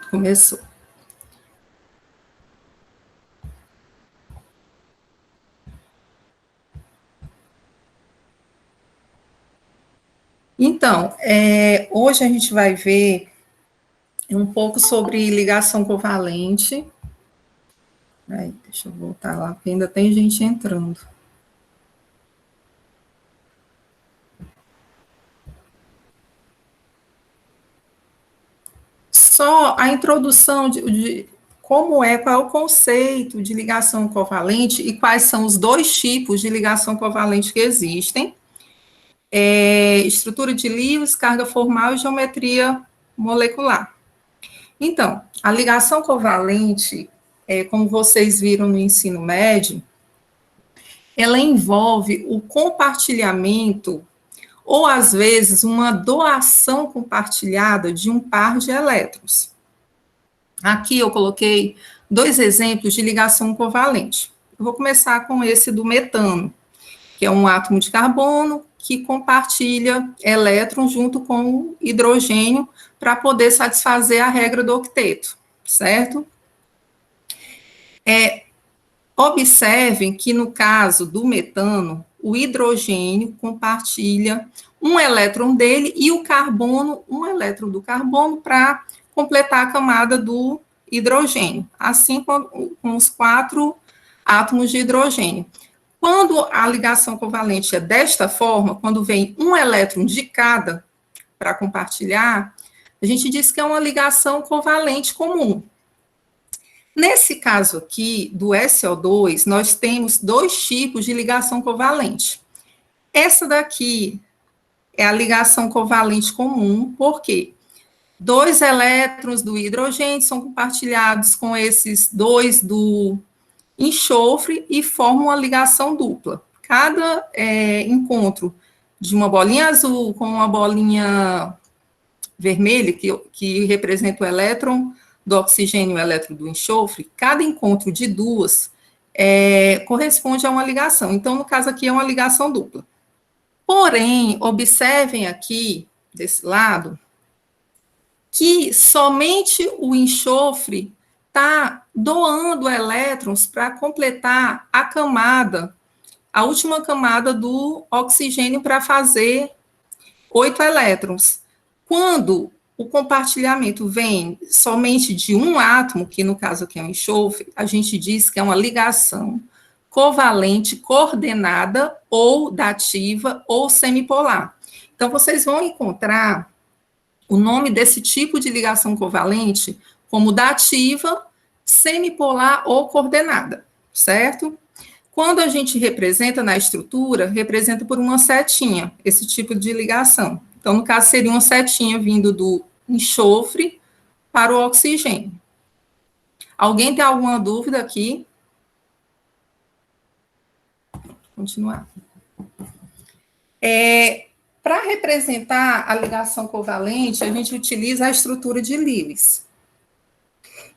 Começou. Então, hoje a gente vai ver um pouco sobre ligação covalente. Aí, deixa eu voltar lá, porque ainda tem gente entrando. Só a introdução de como qual é o conceito de ligação covalente e quais são os dois tipos de ligação covalente que existem. Estrutura de Lewis, carga formal e geometria molecular. Então, a ligação covalente, como vocês viram no ensino médio, ela envolve o compartilhamento ou, às vezes, uma doação compartilhada de um par de elétrons. Aqui eu coloquei dois exemplos de ligação covalente. Eu vou começar com esse do metano, que é um átomo de carbono que compartilha elétrons junto com o hidrogênio para poder satisfazer a regra do octeto, certo? Observem que no caso do metano, o hidrogênio compartilha um elétron dele e o carbono, um elétron do carbono para completar a camada do hidrogênio, assim com os 4 átomos de hidrogênio. Quando a ligação covalente é desta forma, quando vem um elétron de cada para compartilhar, a gente diz que é uma ligação covalente comum. Nesse caso aqui, do SO2, nós temos dois tipos de ligação covalente. Essa daqui é a ligação covalente comum, porque 2 elétrons do hidrogênio são compartilhados com esses 2 do enxofre e formam uma ligação dupla. Cada encontro de uma bolinha azul com uma bolinha vermelha, que representa o elétron do oxigênio e o elétron do enxofre, cada encontro de duas corresponde a uma ligação. Então, no caso aqui, é uma ligação dupla. Porém, observem aqui, desse lado, que somente o enxofre está doando elétrons para completar a camada, a última camada do oxigênio para fazer 8 elétrons. Quando o compartilhamento vem somente de um átomo, que no caso aqui é um enxofre, a gente diz que é uma ligação covalente coordenada ou dativa ou semipolar. Então, vocês vão encontrar o nome desse tipo de ligação covalente como dativa, semipolar ou coordenada, certo? Quando a gente representa na estrutura, representa por uma setinha esse tipo de ligação. Então, no caso, seria uma setinha vindo do enxofre para o oxigênio. Alguém tem alguma dúvida aqui? Vou continuar. Para representar a ligação covalente, a gente utiliza a estrutura de Lewis.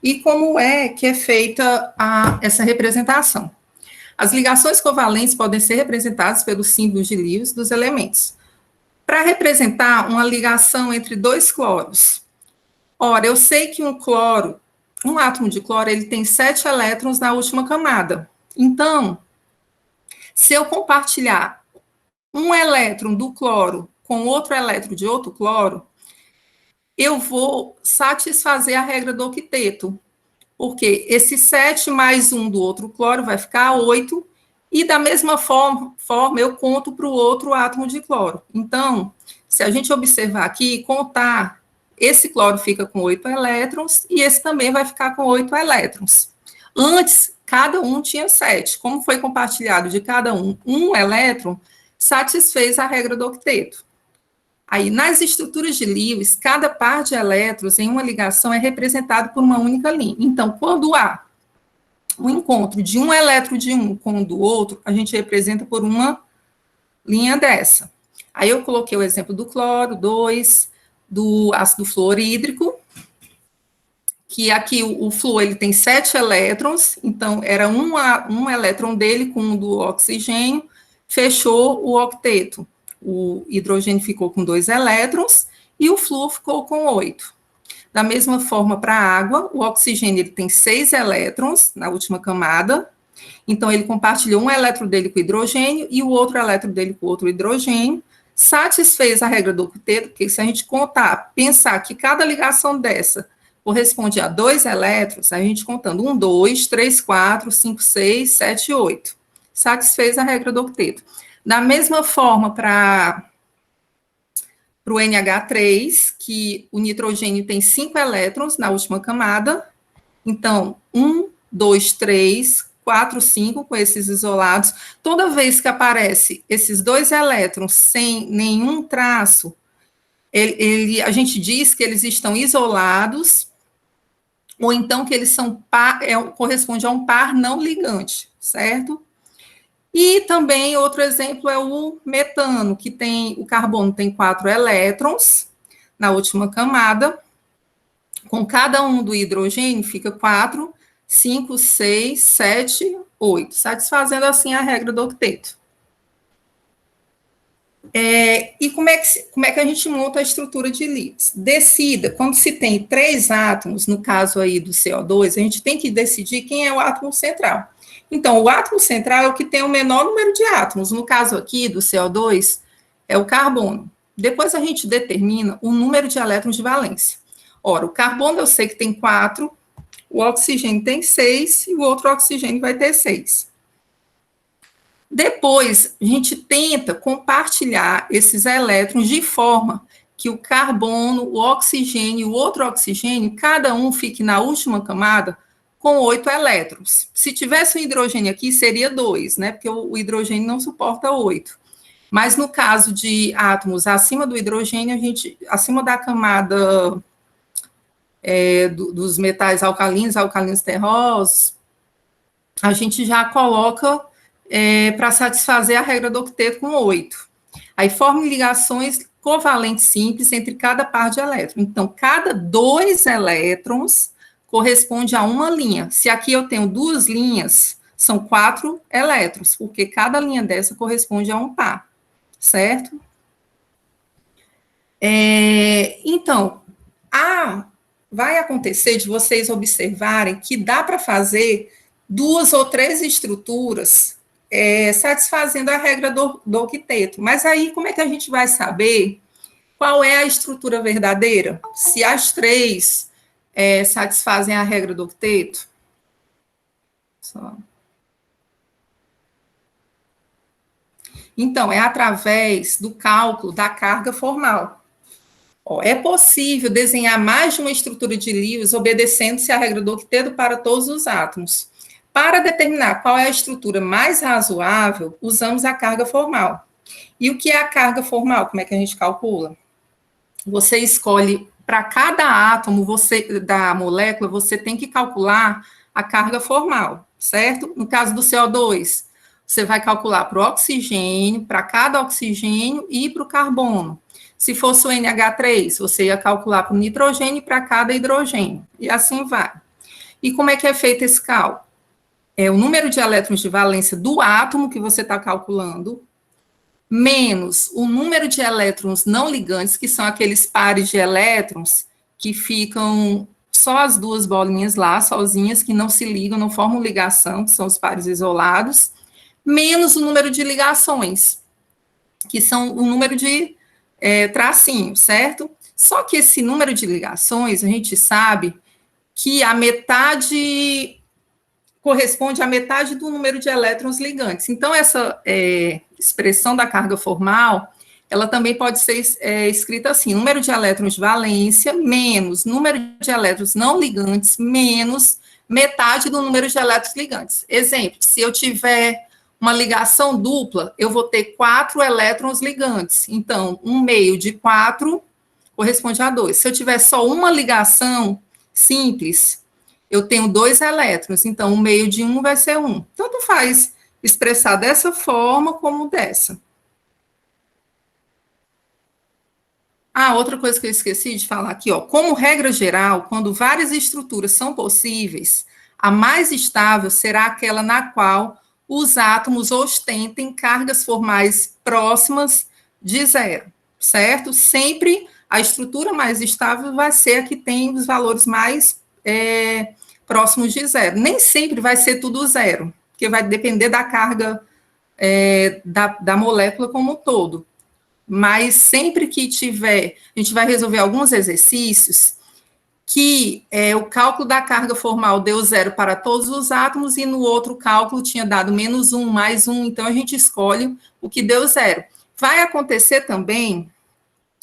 E como é que é feita essa representação? As ligações covalentes podem ser representadas pelos símbolos de Lewis dos elementos. Para representar uma ligação entre 2 cloros, ora, eu sei que um átomo de cloro, ele tem 7 elétrons na última camada. Então, se eu compartilhar um elétron do cloro com outro elétron de outro cloro, eu vou satisfazer a regra do octeto, porque esse 7 mais 1 do outro cloro vai ficar 8, e da mesma forma eu conto para o outro átomo de cloro. Então, se a gente observar aqui, contar, esse cloro fica com 8 elétrons, e esse também vai ficar com 8 elétrons. Antes, cada um tinha 7. Como foi compartilhado de cada um elétron, satisfez a regra do octeto. Aí, nas estruturas de Lewis, cada par de elétrons em uma ligação é representado por uma única linha. Então, quando há o encontro de um elétron de um com o do outro, a gente representa por uma linha dessa. Aí eu coloquei o exemplo do cloro, 2, do ácido fluorídrico, que aqui o flúor ele tem 7 elétrons, então era um elétron dele com o do oxigênio, fechou o octeto. O hidrogênio ficou com 2 elétrons e o flúor ficou com 8. Da mesma forma, para a água, o oxigênio ele tem 6 elétrons na última camada, então ele compartilhou um elétron dele com o hidrogênio e o outro elétron dele com o outro hidrogênio, satisfez a regra do octeto, porque se a gente contar, pensar que cada ligação dessa corresponde a 2 elétrons, a gente contando 1, 2, 3, 4, 5, 6, 7, 8. Satisfez a regra do octeto. Da mesma forma, para o NH3, que o nitrogênio tem 5 elétrons na última camada, então, 1, 2, 3, 4, 5, com esses isolados. Toda vez que aparece esses 2 elétrons sem nenhum traço, a gente diz que eles estão isolados, ou então que eles são corresponde a um par não ligante, certo? E também outro exemplo é o metano, que o carbono tem 4 elétrons na última camada, com cada um do hidrogênio fica 4, 5, 6, 7, 8, satisfazendo assim a regra do octeto. E como é que a gente monta a estrutura de Lewis? Decida, quando se tem 3 átomos, no caso aí do CO2, a gente tem que decidir quem é o átomo central. Então, o átomo central é o que tem o menor número de átomos, no caso aqui do CO2, é o carbono. Depois a gente determina o número de elétrons de valência. Ora, o carbono eu sei que tem 4, o oxigênio tem 6 e o outro oxigênio vai ter 6. Depois, a gente tenta compartilhar esses elétrons de forma que o carbono, o oxigênio e o outro oxigênio, cada um fique na última camada com 8 elétrons. Se tivesse um hidrogênio aqui, seria 2, né? Porque o hidrogênio não suporta 8. Mas no caso de átomos acima do hidrogênio, acima da camada dos metais alcalinos terrosos, a gente já coloca para satisfazer a regra do octeto com 8. Aí formam ligações covalentes simples entre cada par de elétrons. Então, cada 2 elétrons corresponde a uma linha. Se aqui eu tenho 2 linhas, são 4 elétrons, porque cada linha dessa corresponde a um par, certo? Então, vai acontecer de vocês observarem que dá para fazer 2 ou 3 estruturas satisfazendo a regra do octeto. Mas aí, como é que a gente vai saber qual é a estrutura verdadeira? Se as 3 satisfazem a regra do octeto? Então, é através do cálculo da carga formal. É possível desenhar mais de uma estrutura de Lewis obedecendo-se à regra do octeto para todos os átomos. Para determinar qual é a estrutura mais razoável, usamos a carga formal. E o que é a carga formal? Como é que a gente calcula? Você escolhe, para cada átomo da molécula, você tem que calcular a carga formal, certo? No caso do CO2, você vai calcular para o oxigênio, para cada oxigênio e para o carbono. Se fosse o NH3, você ia calcular para o nitrogênio para cada hidrogênio, e assim vai. E como é que é feito esse cálculo? O número de elétrons de valência do átomo que você está calculando, menos o número de elétrons não ligantes, que são aqueles pares de elétrons que ficam só as 2 bolinhas lá, sozinhas, que não se ligam, não formam ligação, que são os pares isolados, menos o número de ligações, que são o número de tracinhos, certo? Só que esse número de ligações, a gente sabe que a metade corresponde à metade do número de elétrons ligantes. Então, essa expressão da carga formal, ela também pode ser escrita assim, número de elétrons de valência menos número de elétrons não ligantes menos metade do número de elétrons ligantes. Exemplo, se eu tiver uma ligação dupla, eu vou ter 4 elétrons ligantes. Então, 1/2 de 4 corresponde a 2. Se eu tiver só uma ligação simples, eu tenho 2 elétrons, então 1/2 de 1 vai ser 1. Tanto faz expressar dessa forma como dessa. Outra coisa que eu esqueci de falar aqui, como regra geral, quando várias estruturas são possíveis, a mais estável será aquela na qual os átomos ostentem cargas formais próximas de 0, certo? Sempre a estrutura mais estável vai ser a que tem os valores mais próximos de zero. Nem sempre vai ser tudo zero, porque vai depender da carga da molécula como um todo. Mas sempre que tiver, a gente vai resolver alguns exercícios que o cálculo da carga formal deu zero para todos os átomos e no outro cálculo tinha dado -1, +1, então a gente escolhe o que deu zero. Vai acontecer também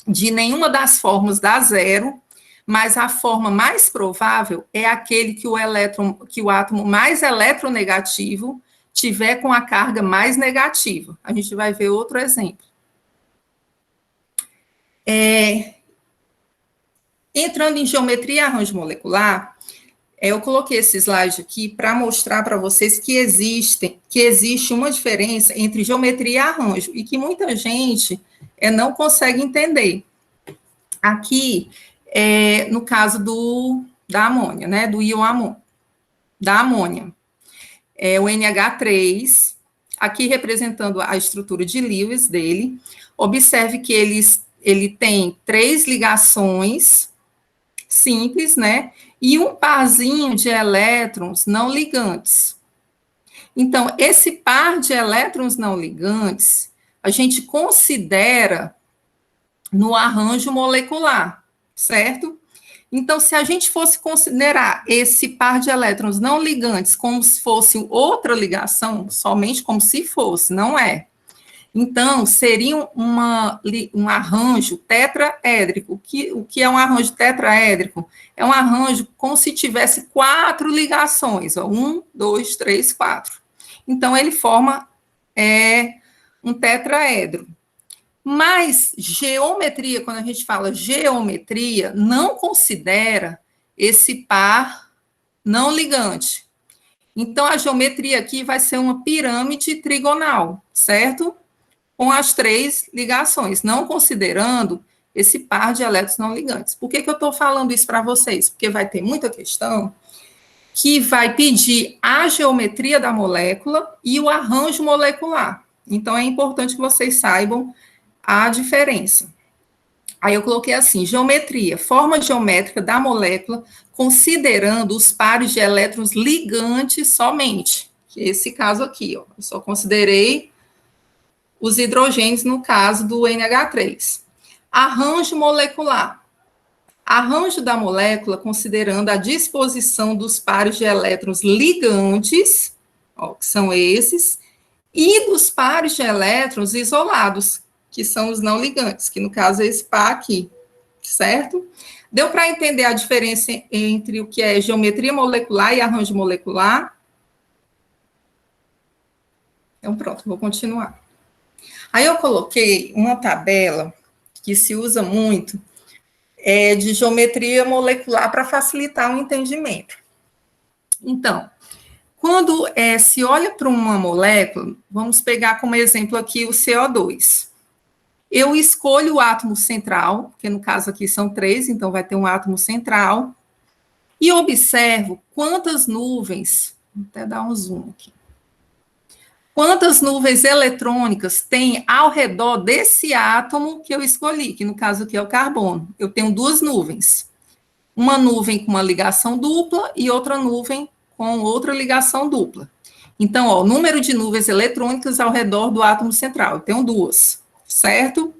de nenhuma das formas dar zero, mas a forma mais provável é aquele que o átomo mais eletronegativo tiver com a carga mais negativa. A gente vai ver outro exemplo. Entrando em geometria e arranjo molecular, eu coloquei esse slide aqui para mostrar para vocês que existe uma diferença entre geometria e arranjo, e que muita gente não consegue entender. Aqui, no caso da amônia, né, do íon da amônia, o NH3, aqui representando a estrutura de Lewis dele, observe que ele tem 3 ligações simples, né, e um parzinho de elétrons não ligantes. Então, esse par de elétrons não ligantes, a gente considera no arranjo molecular, certo? Então, se a gente fosse considerar esse par de elétrons não ligantes como se fosse outra ligação, somente como se fosse, não é? Então, seria um arranjo tetraédrico. O que é um arranjo tetraédrico? É um arranjo como se tivesse 4 ligações, 1, 2, 3, 4. Então, ele forma um tetraedro. Mas geometria, quando a gente fala geometria, não considera esse par não ligante. Então, a geometria aqui vai ser uma pirâmide trigonal, certo? Com as 3 ligações, não considerando esse par de elétrons não ligantes. Por que eu estou falando isso para vocês? Porque vai ter muita questão que vai pedir a geometria da molécula e o arranjo molecular. Então, é importante que vocês saibam a diferença. Aí eu coloquei assim, geometria, forma geométrica da molécula, considerando os pares de elétrons ligantes somente. Esse caso aqui, ó, eu só considerei os hidrogênios no caso do NH3. Arranjo molecular. Arranjo da molécula considerando a disposição dos pares de elétrons ligantes, ó, que são esses, e dos pares de elétrons isolados, que são os não ligantes, que no caso é esse par aqui, certo? Deu para entender a diferença entre o que é geometria molecular e arranjo molecular? Então, pronto, vou continuar. Aí eu coloquei uma tabela que se usa muito de geometria molecular para facilitar o entendimento. Então, quando se olha para uma molécula, vamos pegar como exemplo aqui o CO2. Eu escolho o átomo central, que no caso aqui são 3, então vai ter um átomo central, e observo quantas nuvens, vou até dar um zoom aqui, quantas nuvens eletrônicas tem ao redor desse átomo que eu escolhi, que no caso aqui é o carbono. Eu tenho 2 nuvens. Uma nuvem com uma ligação dupla e outra nuvem com outra ligação dupla. Então, ó, o número de nuvens eletrônicas ao redor do átomo central. Eu tenho 2, certo?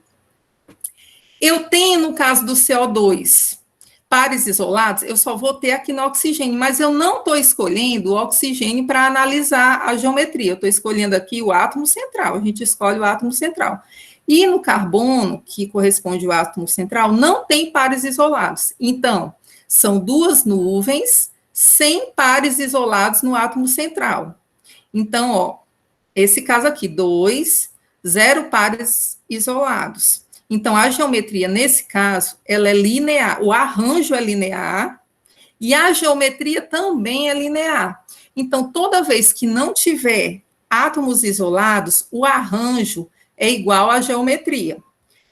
Eu tenho, no caso do CO2, pares isolados, eu só vou ter aqui no oxigênio, mas eu não estou escolhendo o oxigênio para analisar a geometria, eu estou escolhendo aqui o átomo central, a gente escolhe o átomo central. E no carbono, que corresponde ao átomo central, não tem pares isolados. Então, são 2 nuvens sem pares isolados no átomo central. Então, ó, esse caso aqui, 2, 0 pares isolados. Então, a geometria, nesse caso, ela é linear, o arranjo é linear, e a geometria também é linear. Então, toda vez que não tiver átomos isolados, o arranjo é igual à geometria.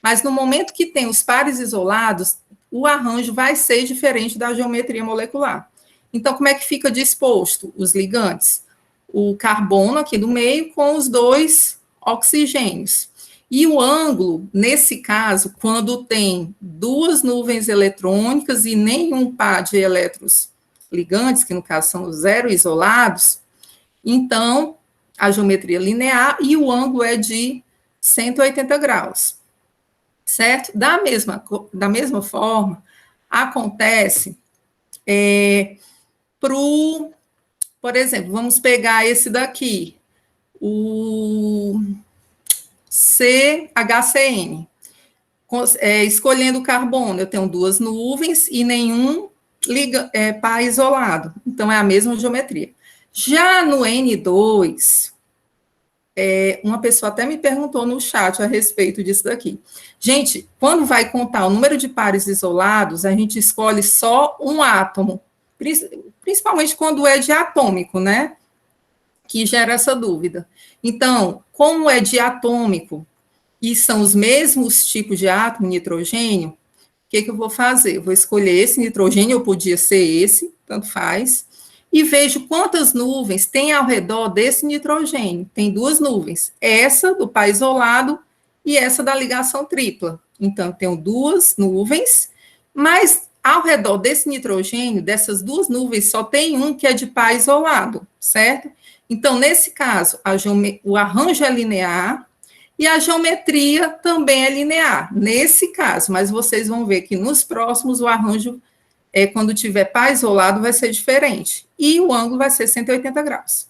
Mas no momento que tem os pares isolados, o arranjo vai ser diferente da geometria molecular. Então, como é que fica disposto os ligantes? O carbono aqui do meio com os 2 oxigênios. E o ângulo, nesse caso, quando tem duas nuvens eletrônicas e nenhum par de elétrons ligantes, que no caso são zero isolados, então a geometria linear e o ângulo é de 180 graus, certo? Da mesma forma, acontece por exemplo, vamos pegar esse daqui, o CHCN. Escolhendo o carbono, eu tenho duas nuvens e nenhum par isolado. Então, é a mesma geometria. Já no N2, uma pessoa até me perguntou no chat a respeito disso daqui. Gente, quando vai contar o número de pares isolados, a gente escolhe só um átomo, principalmente quando é diatômico, né? Que gera essa dúvida. Então, como é diatômico, e são os mesmos tipos de átomo, nitrogênio, o que eu vou fazer? Eu vou escolher esse nitrogênio, ou podia ser esse, tanto faz, e vejo quantas nuvens tem ao redor desse nitrogênio. Tem duas nuvens, essa do par isolado e essa da ligação tripla. Então, eu tenho duas nuvens, mas ao redor desse nitrogênio, dessas duas nuvens, só tem um que é de par isolado, certo? Então, nesse caso, o arranjo é linear, e a geometria também é linear, nesse caso, mas vocês vão ver que nos próximos o arranjo, quando tiver par isolado, vai ser diferente. E o ângulo vai ser 180 graus.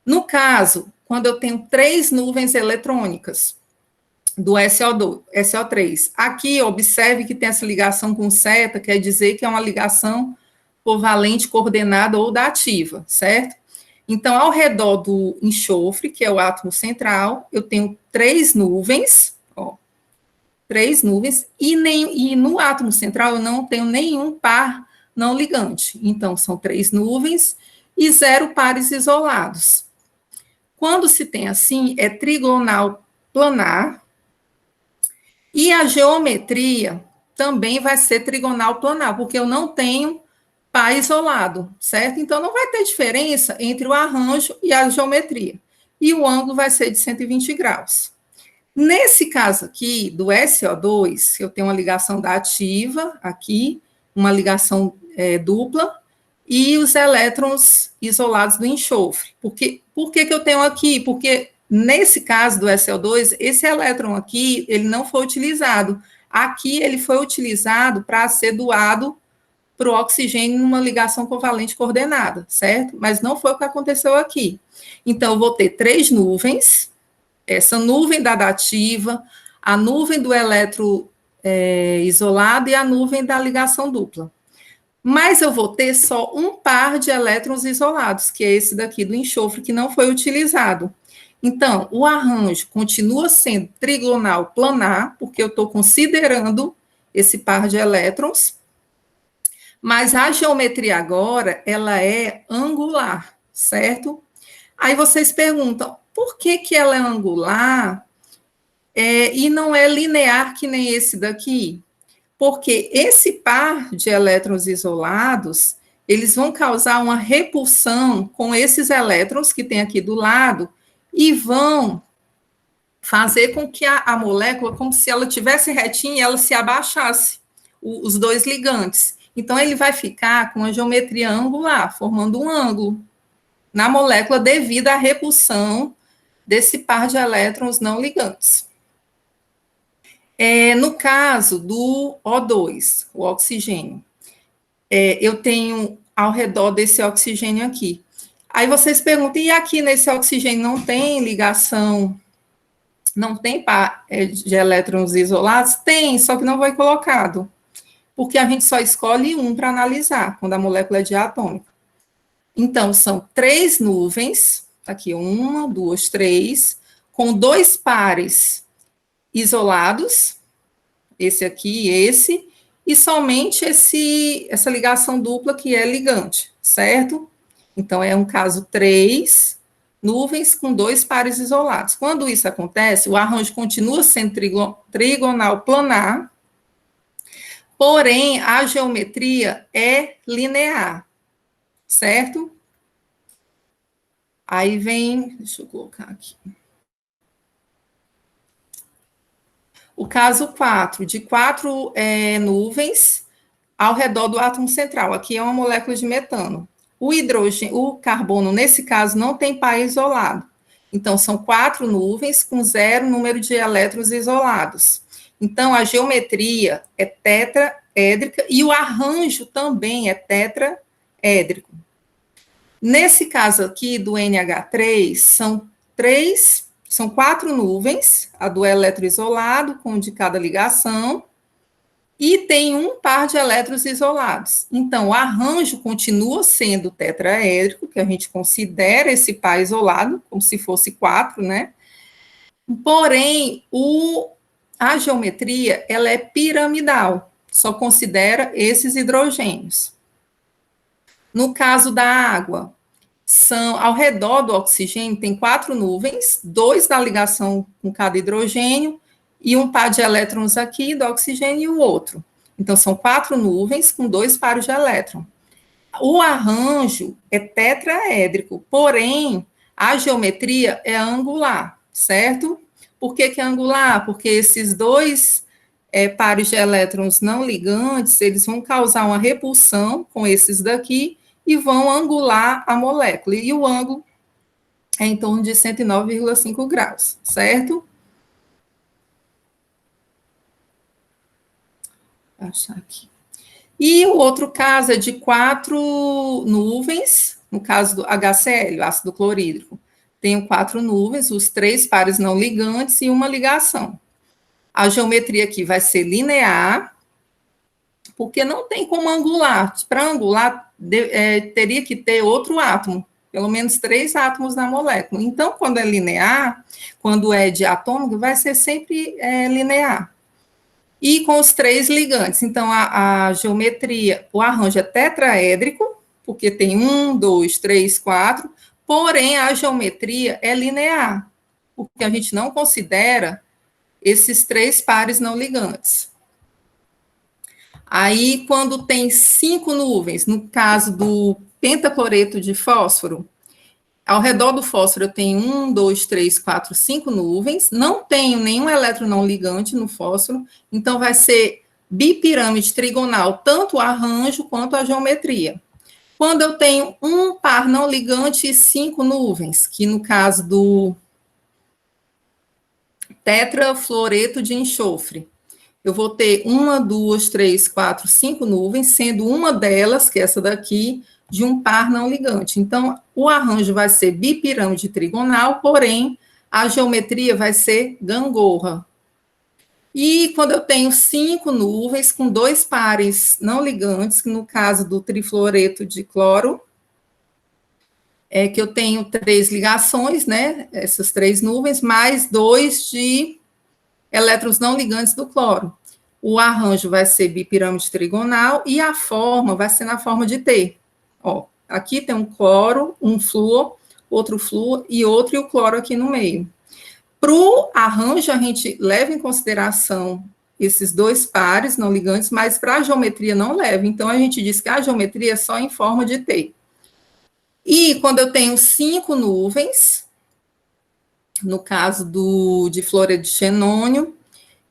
No caso, quando eu tenho três nuvens eletrônicas do SO2, SO3, aqui observe que tem essa ligação com seta, quer dizer que é uma ligação covalente coordenada ou dativa, certo? Então, ao redor do enxofre, que é o átomo central, eu tenho três nuvens, e no átomo central eu não tenho nenhum par não ligante. Então, são três nuvens e zero pares isolados. Quando se tem assim, é trigonal planar, e a geometria também vai ser trigonal planar, porque eu não tenho par isolado, certo? Então, não vai ter diferença entre o arranjo e a geometria. E o ângulo vai ser de 120 graus. Nesse caso aqui, do SO2, eu tenho uma ligação dativa aqui, uma ligação dupla, e os elétrons isolados do enxofre. Por que eu tenho aqui? Porque, nesse caso do SO2, esse elétron aqui, ele não foi utilizado. Aqui, ele foi utilizado para ser doado para o oxigênio numa ligação covalente coordenada, certo? Mas não foi o que aconteceu aqui. Então, eu vou ter três nuvens, essa nuvem da dativa, a nuvem do elétron isolado e a nuvem da ligação dupla. Mas eu vou ter só um par de elétrons isolados, que é esse daqui do enxofre, que não foi utilizado. Então, o arranjo continua sendo trigonal planar, porque eu estou considerando esse par de elétrons, mas a geometria agora, ela é angular, certo? Aí vocês perguntam, por que ela é angular e não é linear que nem esse daqui? Porque esse par de elétrons isolados, eles vão causar uma repulsão com esses elétrons que tem aqui do lado e vão fazer com que a molécula, como se ela tivesse retinha, ela se abaixasse, os dois ligantes. Então, ele vai ficar com a geometria angular, formando um ângulo na molécula devido à repulsão desse par de elétrons não ligantes. No caso do O2, o oxigênio, eu tenho ao redor desse oxigênio aqui. Aí vocês perguntam, e aqui nesse oxigênio não tem ligação, não tem par de elétrons isolados? Tem, só que não foi colocado, porque a gente só escolhe um para analisar, quando a molécula é diatômica. Então, são três nuvens, aqui, uma, duas, três, com dois pares isolados, esse aqui e esse, e somente essa ligação dupla que é ligante, certo? Então, é um caso três nuvens com dois pares isolados. Quando isso acontece, o arranjo continua sendo trigonal planar, porém, a geometria é linear, certo? Aí vem, deixa eu colocar aqui. O caso 4, de 4 nuvens ao redor do átomo central. Aqui é uma molécula de metano. O hidrogênio, o carbono, nesse caso, não tem par isolado. Então, são 4 nuvens com 0 número de elétrons isolados. Então, a geometria é tetraédrica e o arranjo também é tetraédrico. Nesse caso aqui do NH3, são 4 nuvens, a do elétron isolado, com um de cada ligação, e tem um par de elétrons isolados. Então, o arranjo continua sendo tetraédrico, que a gente considera esse par isolado, como se fosse 4, né? Porém, a geometria, ela é piramidal, só considera esses hidrogênios. No caso da água, ao redor do oxigênio tem 4 nuvens, 2 da ligação com cada hidrogênio, e um par de elétrons aqui do oxigênio e o outro. Então, são 4 nuvens com 2 pares de elétron. O arranjo é tetraédrico, porém, a geometria é angular, certo? Por que é angular? Porque esses 2 pares de elétrons não ligantes, eles vão causar uma repulsão com esses daqui e vão angular a molécula. E o ângulo é em torno de 109,5 graus, certo? Vou achar aqui. E o outro caso é de 4 nuvens, no caso do HCl, ácido clorídrico. Tenho 4 nuvens, os 3 pares não ligantes e uma ligação. A geometria aqui vai ser linear, porque não tem como angular. Para angular, teria que ter outro átomo, pelo menos 3 átomos na molécula. Então, quando é linear, quando é diatômico, vai ser sempre linear. E com os 3 ligantes. Então, a geometria, o arranjo é tetraédrico, porque tem 1, 2, 3, 4, porém a geometria é linear, porque a gente não considera esses 3 pares não ligantes. Aí, quando tem 5 nuvens, no caso do pentacloreto de fósforo, ao redor do fósforo eu tenho 1, 2, 3, 4, 5 nuvens, não tenho nenhum elétron não ligante no fósforo, então vai ser bipirâmide trigonal, tanto o arranjo quanto a geometria. Quando eu tenho um par não ligante e 5 nuvens, que no caso do tetrafluoreto de enxofre, eu vou ter 1, 2, 3, 4, 5 nuvens, sendo uma delas, que é essa daqui, de um par não ligante. Então, o arranjo vai ser bipirâmide trigonal, porém, a geometria vai ser gangorra. E quando eu tenho 5 nuvens com 2 pares não ligantes, no caso do trifluoreto de cloro, é que eu tenho 3 ligações, né? Essas 3 nuvens, mais 2 de elétrons não ligantes do cloro. O arranjo vai ser bipirâmide trigonal e a forma vai ser na forma de T. Ó, aqui tem um cloro, um flúor, outro flúor e o cloro aqui no meio. Para o arranjo, a gente leva em consideração esses 2 pares não ligantes, mas para a geometria não leva. Então, a gente diz que a geometria é só em forma de T. E quando eu tenho 5 nuvens, no caso de fluoreto de xenônio,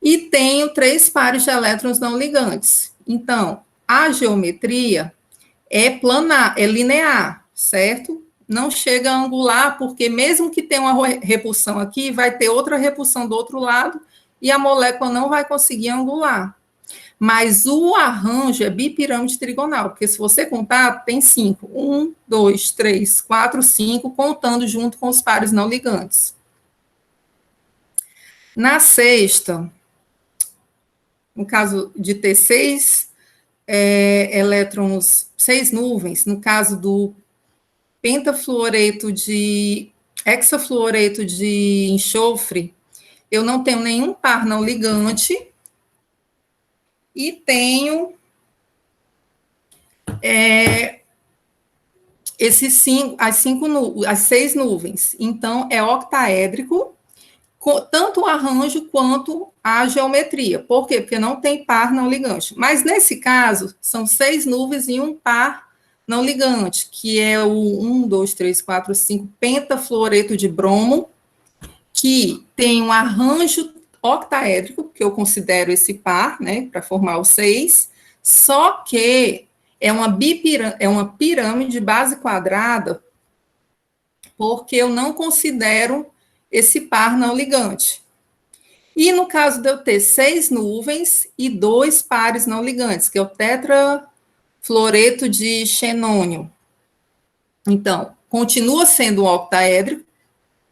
e tenho 3 pares de elétrons não ligantes. Então, a geometria é planar, é linear, certo? Não chega a angular, porque mesmo que tenha uma repulsão aqui, vai ter outra repulsão do outro lado, e a molécula não vai conseguir angular. Mas o arranjo é bipirâmide trigonal, porque se você contar, tem 5. 1, 2, 3, 4, 5, contando junto com os pares não ligantes. Na sexta, no caso de ter 6 elétrons, 6 nuvens, no caso do pentafluoreto de hexafluoreto de enxofre, eu não tenho nenhum par não ligante e tenho as 6 nuvens. Então, é octaédrico, tanto o arranjo quanto a geometria. Por quê? Porque não tem par não ligante. Mas, nesse caso, são 6 nuvens e um par não ligante, que é o 1, 2, 3, 4, 5 pentafluoreto de bromo, que tem um arranjo octaédrico, porque eu considero esse par, né, para formar o 6, só que é uma pirâmide de base quadrada, porque eu não considero esse par não ligante. E no caso de eu ter 6 nuvens e 2 pares não ligantes, que é o tetrafluoreto de xenônio. Então, continua sendo um octaédrico,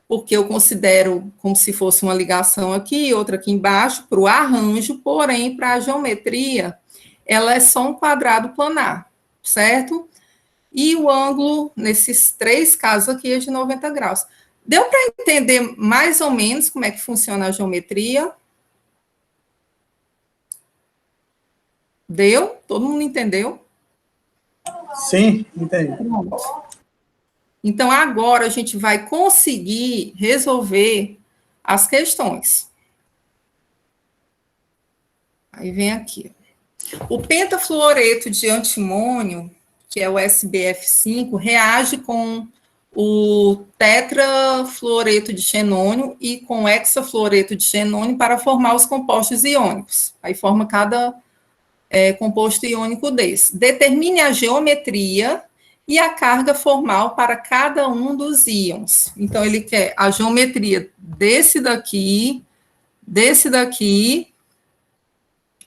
porque eu considero como se fosse uma ligação aqui e outra aqui embaixo, para o arranjo, porém, para a geometria, ela é só um quadrado planar, certo? E o ângulo, nesses 3 casos aqui, é de 90 graus. Deu para entender mais ou menos como é que funciona a geometria? Deu? Todo mundo entendeu? Sim, entendi. Pronto. Então, agora a gente vai conseguir resolver as questões. Aí vem aqui. O pentafluoreto de antimônio, que é o SbF5, reage com o tetrafluoreto de xenônio e com o hexafluoreto de xenônio para formar os compostos iônicos. Aí forma cada composto iônico desse. Determine a geometria e a carga formal para cada um dos íons. Então, ele quer a geometria desse daqui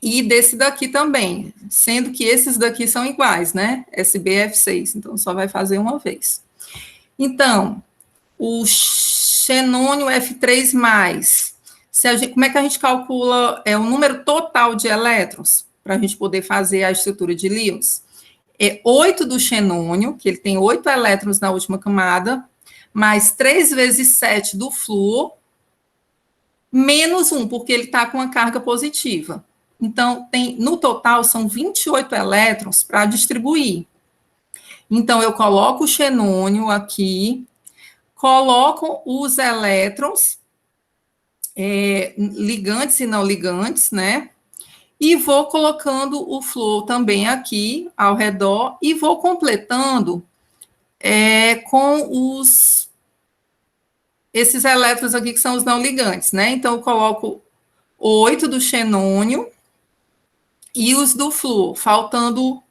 e desse daqui também, sendo que esses daqui são iguais, né? SbF6, então só vai fazer uma vez. Então, o xenônio F3+, como é que a gente calcula o número total de elétrons, para a gente poder fazer a estrutura de Lewis? É 8 do xenônio, que ele tem 8 elétrons na última camada, mais 3 vezes 7 do flúor, menos 1, porque ele está com uma carga positiva. Então, no total, são 28 elétrons para distribuir. Então, eu coloco o xenônio aqui, coloco os elétrons, ligantes e não ligantes, né? E vou colocando o flúor também aqui, ao redor, e vou completando com esses elétrons aqui, que são os não ligantes, né? Então, eu coloco 8 do xenônio, e os do flúor, faltando,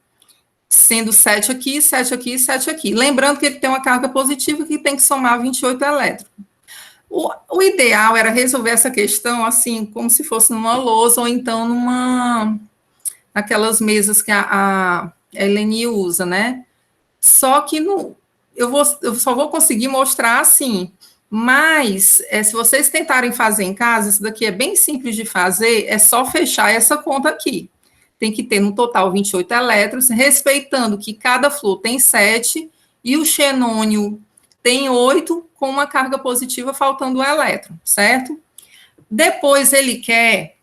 sendo 7 aqui, 7 aqui e 7 aqui. Lembrando que ele tem uma carga positiva que tem que somar 28 elétrons. O ideal era resolver essa questão assim, como se fosse numa lousa, ou então naquelas mesas que a Eleni usa, né? Só que eu só vou conseguir mostrar assim. Mas, se vocês tentarem fazer em casa, isso daqui é bem simples de fazer, é só fechar essa conta aqui. Tem que ter no total 28 elétrons, respeitando que cada flúor tem 7 e o xenônio tem 8, com uma carga positiva faltando um elétron, certo? Depois ele quer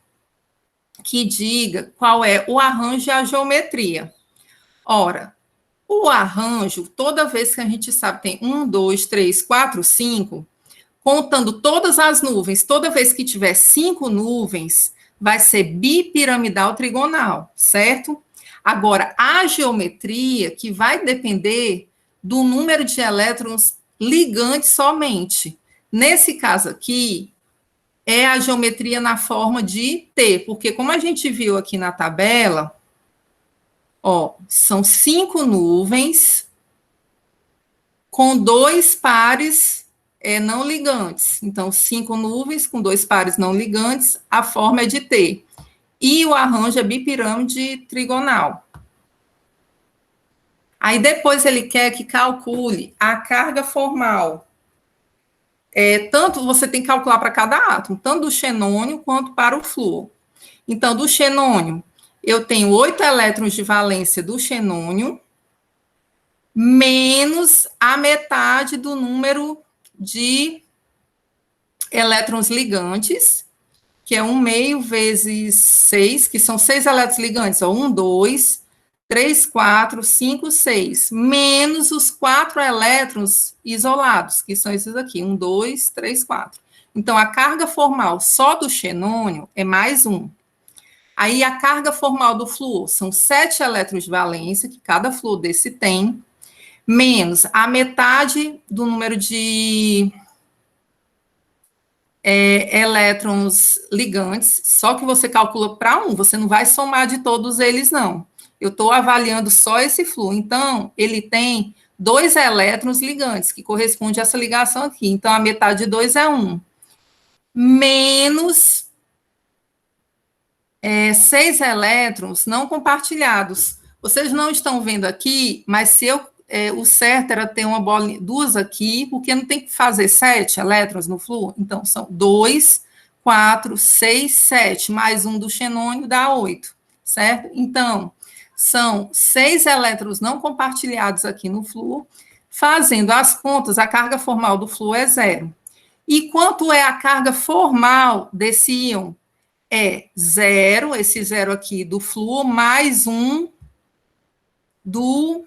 que diga qual é o arranjo e a geometria. Ora, o arranjo, toda vez que a gente sabe tem 1, 2, 3, 4, 5, contando todas as nuvens, toda vez que tiver 5 nuvens, vai ser bipiramidal trigonal, certo? Agora, a geometria, que vai depender do número de elétrons ligantes somente. Nesse caso aqui, é a geometria na forma de T, porque como a gente viu aqui na tabela, são 5 nuvens com 2 pares não ligantes. Então, 5 nuvens com 2 pares não ligantes, a forma é de T. E o arranjo é bipirâmide trigonal. Aí, depois, ele quer que calcule a carga formal. Tanto você tem que calcular para cada átomo, tanto do xenônio quanto para o flúor. Então, do xenônio, eu tenho 8 elétrons de valência do xenônio, menos a metade do número de elétrons ligantes, que é 1/2 vezes 6, que são 6 elétrons ligantes, 1, 2, 3, 4, 5, 6, menos os 4 elétrons isolados, que são esses aqui, 1, 2, 3, 4. Então, a carga formal só do xenônio é mais 1. Aí, a carga formal do flúor são 7 elétrons de valência, que cada flúor desse tem, menos a metade do número de elétrons ligantes, só que você calcula para um, você não vai somar de todos eles, não. Eu estou avaliando só esse flúor. Então, ele tem 2 elétrons ligantes, que corresponde a essa ligação aqui. Então, a metade de 2 é 1. Menos 6 elétrons não compartilhados. Vocês não estão vendo aqui, mas se o certo era ter uma bola, 2 aqui, porque não tem que fazer 7 elétrons no flúor. Então, são 2, 4, 6, 7, mais um do xenônio dá 8, certo? Então, são 6 elétrons não compartilhados aqui no flúor. Fazendo as contas, a carga formal do flúor é 0. E quanto é a carga formal desse íon? É 0, esse 0 aqui do flúor, mais 1 do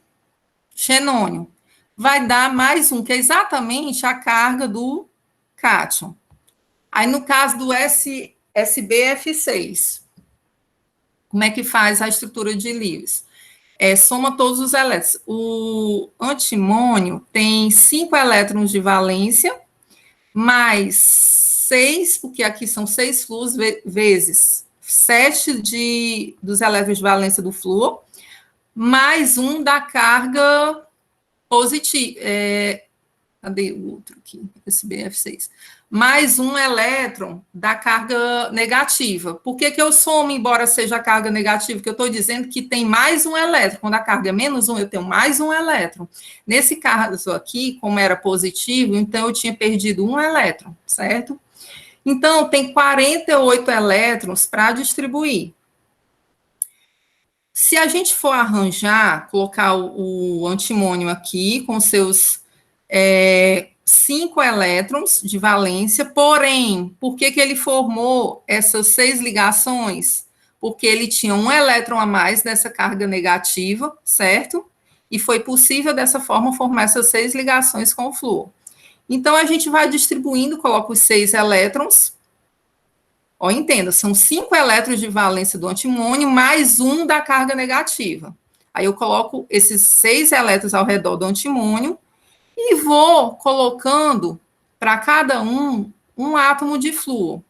xenônio. Vai dar mais 1, que é exatamente a carga do cátion. Aí, no caso do SbF6, como é que faz a estrutura de Lewis? Soma todos os elétrons. O antimônio tem 5 elétrons de valência, mais 6, porque aqui são 6 flúors, vezes 7 dos elétrons de valência do flúor, mais 1 da carga positiva. Cadê o outro aqui? Esse BF6. Mais 1 elétron da carga negativa. Por que eu somo, embora seja a carga negativa? Que eu estou dizendo que tem mais 1 elétron. Quando a carga é menos 1, eu tenho mais 1 elétron. Nesse caso aqui, como era positivo, então eu tinha perdido 1 elétron, certo? Então, tem 48 elétrons para distribuir. Se a gente for arranjar, colocar o antimônio aqui com seus 5 elétrons de valência, porém, por que ele formou essas 6 ligações? Porque ele tinha 1 elétron a mais dessa carga negativa, certo? E foi possível, dessa forma, formar essas 6 ligações com o flúor. Então, a gente vai distribuindo, coloca os 6 elétrons. Ó, entenda, são 5 elétrons de valência do antimônio, mais 1 da carga negativa. Aí eu coloco esses 6 elétrons ao redor do antimônio, e vou colocando para cada um átomo de flúor.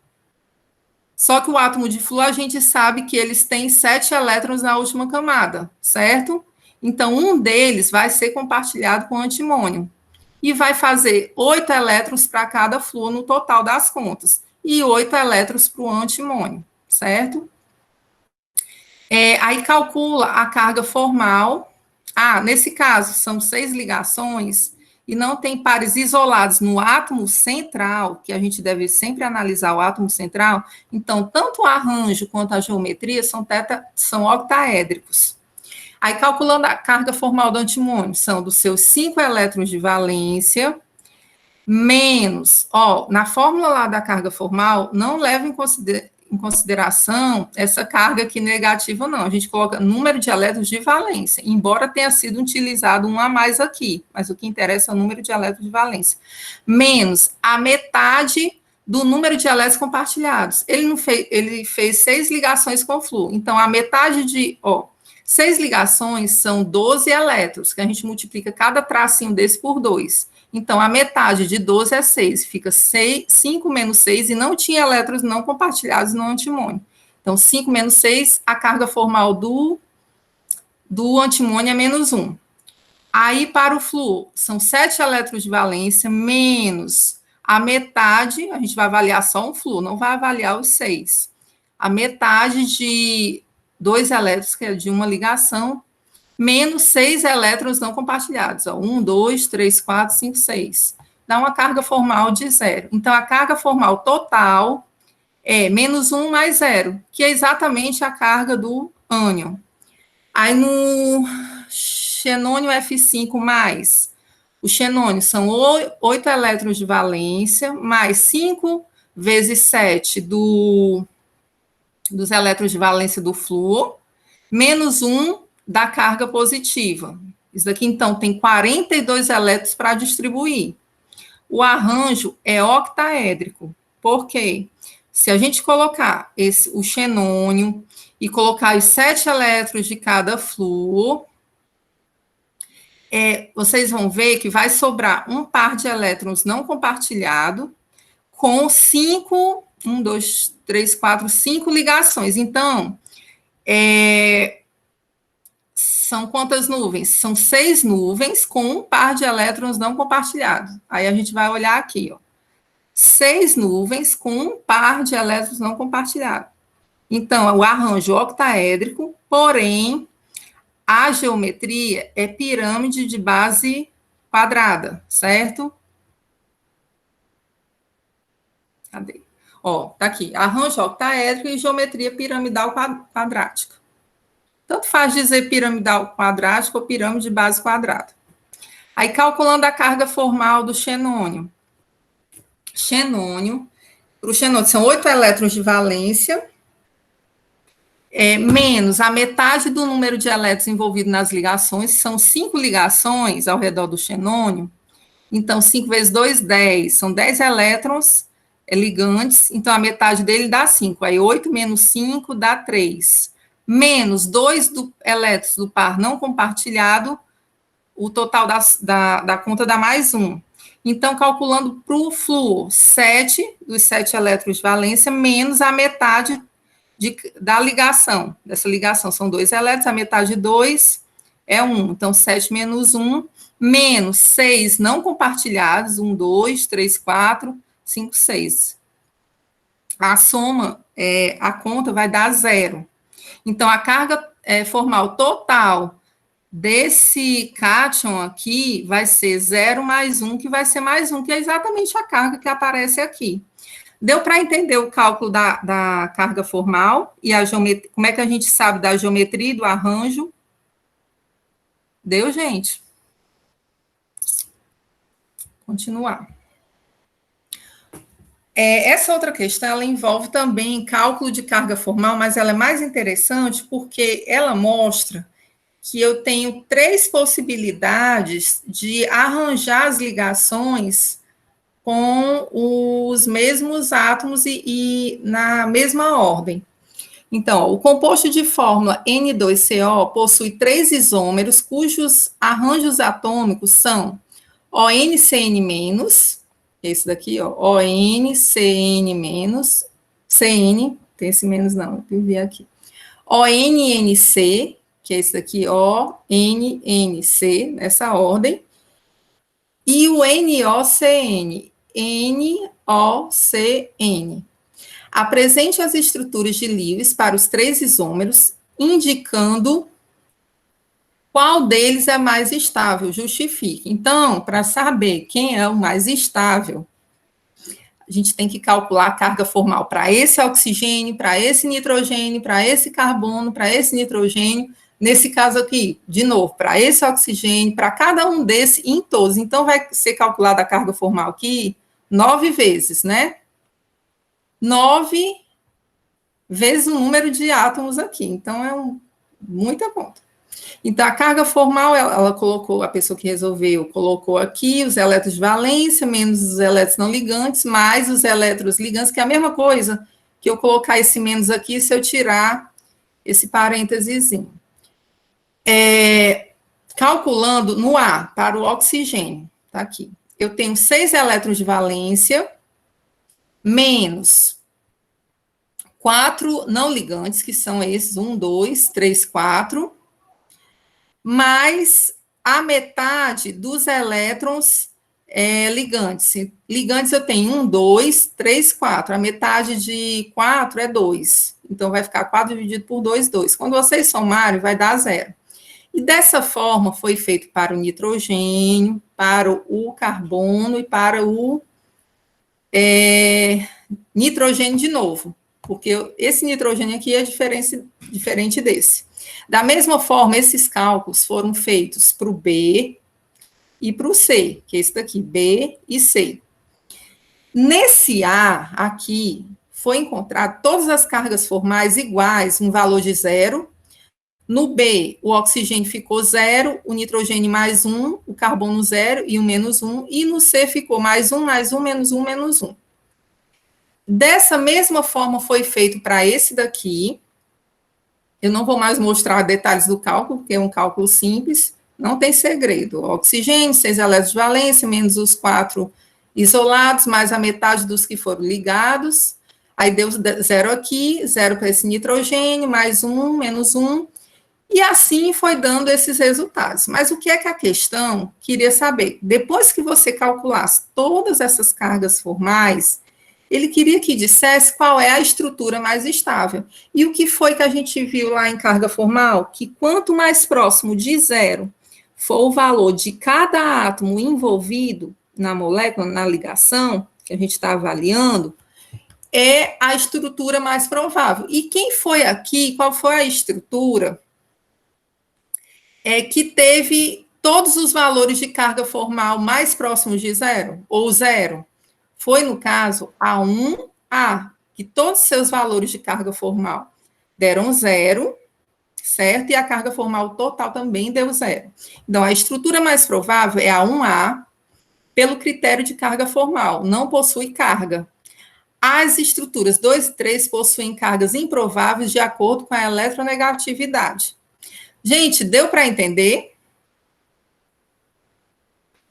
Só que o átomo de flúor, a gente sabe que eles têm 7 elétrons na última camada, certo? Então, um deles vai ser compartilhado com o antimônio. E vai fazer 8 elétrons para cada flúor no total das contas. E 8 elétrons para o antimônio, certo? Aí calcula a carga formal. Nesse caso, são 6 ligações e não tem pares isolados no átomo central, que a gente deve sempre analisar o átomo central. Então, tanto o arranjo quanto a geometria são octaédricos. Aí, calculando a carga formal do antimônio, são dos seus 5 elétrons de valência, menos, na fórmula lá da carga formal, não leva em consideração essa carga aqui negativa, não. A gente coloca número de elétrons de valência, embora tenha sido utilizado um a mais aqui, mas o que interessa é o número de elétrons de valência. Menos a metade do número de elétrons compartilhados. Ele fez 6 ligações com o flúor. Então, a metade de, 6 ligações são 12 elétrons, que a gente multiplica cada tracinho desse por 2. Então, a metade de 12 é 6, fica 5 menos 6, e não tinha elétrons não compartilhados no antimônio. Então, 5 menos 6, a carga formal do antimônio é menos 1. Aí, para o flúor, são 7 elétrons de valência, menos a metade, a gente vai avaliar só um flúor, não vai avaliar os 6. A metade de 2 elétrons, que é de uma ligação, menos 6 elétrons não compartilhados. 1, 2, 3, 4, 5, 6. Dá uma carga formal de 0. Então, a carga formal total é menos 1 mais 0, que é exatamente a carga do ânion. Aí, no xenônio F5 mais, o xenônio são 8 elétrons de valência, mais 5 vezes 7 dos elétrons de valência do flúor, menos 1 da carga positiva. Isso daqui, então, tem 42 elétrons para distribuir. O arranjo é octaédrico. Por quê? Se a gente colocar o xenônio e colocar os 7 elétrons de cada flúor, vocês vão ver que vai sobrar um par de elétrons não compartilhado com 5, 1, 2, 3, 4, 5 ligações. Então, são quantas nuvens? São 6 nuvens com um par de elétrons não compartilhados. Aí a gente vai olhar aqui, ó. 6 nuvens com um par de elétrons não compartilhados. Então, o arranjo octaédrico, porém, a geometria é pirâmide de base quadrada, certo? Cadê? Ó, tá aqui, arranjo octaédrico e geometria piramidal quadrática. Tanto faz dizer piramidal quadrática ou pirâmide de base quadrada. Aí, calculando a carga formal do xenônio. Para o xenônio são 8 elétrons de valência, menos a metade do número de elétrons envolvidos nas ligações, são 5 ligações ao redor do xenônio. Então, 5 vezes 2, 10. São 10 elétrons ligantes, então a metade dele dá 5. Aí 8 menos 5 dá 3. Menos 2 elétrons do par não compartilhado, o total da conta dá mais 1. Então, calculando para o flúor, 7 dos 7 elétrons de valência, menos a metade da ligação. Dessa ligação são 2 elétrons, a metade de 2 é 1. Então, 7 menos 1, menos 6 não compartilhados, 1, 2, 3, 4, 5, 6. A soma, a conta vai dar 0. Então, a carga formal total desse cátion aqui vai ser 0 mais 1, que vai ser mais 1, que é exatamente a carga que aparece aqui. Deu para entender o cálculo da carga formal e a geometria? Como é que a gente sabe da geometria e do arranjo? Deu, gente? Continuar. Essa outra questão, ela envolve também cálculo de carga formal, mas ela é mais interessante porque ela mostra que eu tenho 3 possibilidades de arranjar as ligações com os mesmos átomos e na mesma ordem. Então, o composto de fórmula N2CO possui 3 isômeros cujos arranjos atômicos são ONCN-, esse daqui, ó, ONCN-, CN, tem esse menos não, eu vi aqui. ONNC, que é esse daqui, ONNC, nessa ordem, e o NOCN, NOCN. Apresente as estruturas de Lewis para os 3 isômeros, indicando qual deles é mais estável, justifique. Então, para saber quem é o mais estável, a gente tem que calcular a carga formal para esse oxigênio, para esse nitrogênio, para esse carbono, para esse nitrogênio. Nesse caso aqui, de novo, para esse oxigênio, para cada um desses, em todos. Então, vai ser calculada a carga formal aqui 9 vezes, né? 9 vezes o número de átomos aqui. Então, muita conta. Então, a carga formal, ela colocou, a pessoa que resolveu, colocou aqui os elétrons de valência, menos os elétrons não ligantes, mais os elétrons ligantes, que é a mesma coisa que eu colocar esse menos aqui se eu tirar esse parêntesezinho. Calculando no A, para o oxigênio, tá aqui. Eu tenho 6 elétrons de valência, menos 4 não ligantes, que são esses, 1, 2, 3, 4, mais a metade dos elétrons ligantes. Ligantes eu tenho 1, 2, 3, 4. A metade de 4 é 2. Então, vai ficar 4 dividido por 2, 2. Quando vocês somarem, vai dar 0. E dessa forma, foi feito para o nitrogênio, para o carbono e para o nitrogênio de novo. Porque esse nitrogênio aqui é diferente desse. Da mesma forma, esses cálculos foram feitos para o B e para o C, que é esse daqui, B e C. Nesse A, aqui, foi encontrado todas as cargas formais iguais, um valor de 0. No B, o oxigênio ficou 0, o nitrogênio mais 1, o carbono 0 e o menos 1. E no C ficou mais 1, menos 1, menos 1. Dessa mesma forma foi feito para esse daqui. Eu não vou mais mostrar detalhes do cálculo, porque é um cálculo simples, não tem segredo. Oxigênio, 6 elétrons de valência, menos os 4 isolados, mais a metade dos que foram ligados, aí deu 0 aqui, 0 para esse nitrogênio, mais 1, menos 1, e assim foi dando esses resultados. Mas o que é que a questão queria saber? Depois que você calculasse todas essas cargas formais, ele queria que dissesse qual é a estrutura mais estável. E o que foi que a gente viu lá em carga formal? Que quanto mais próximo de 0 for o valor de cada átomo envolvido na molécula, na ligação, que a gente está avaliando, é a estrutura mais provável. E quem foi aqui, qual foi a estrutura que teve todos os valores de carga formal mais próximos de 0, ou 0? Foi, no caso, A1A, que todos os seus valores de carga formal deram 0, certo? E a carga formal total também deu 0. Então, a estrutura mais provável é a 1A, pelo critério de carga formal, não possui carga. As estruturas 2 e 3 possuem cargas improváveis de acordo com a eletronegatividade. Gente, deu para entender?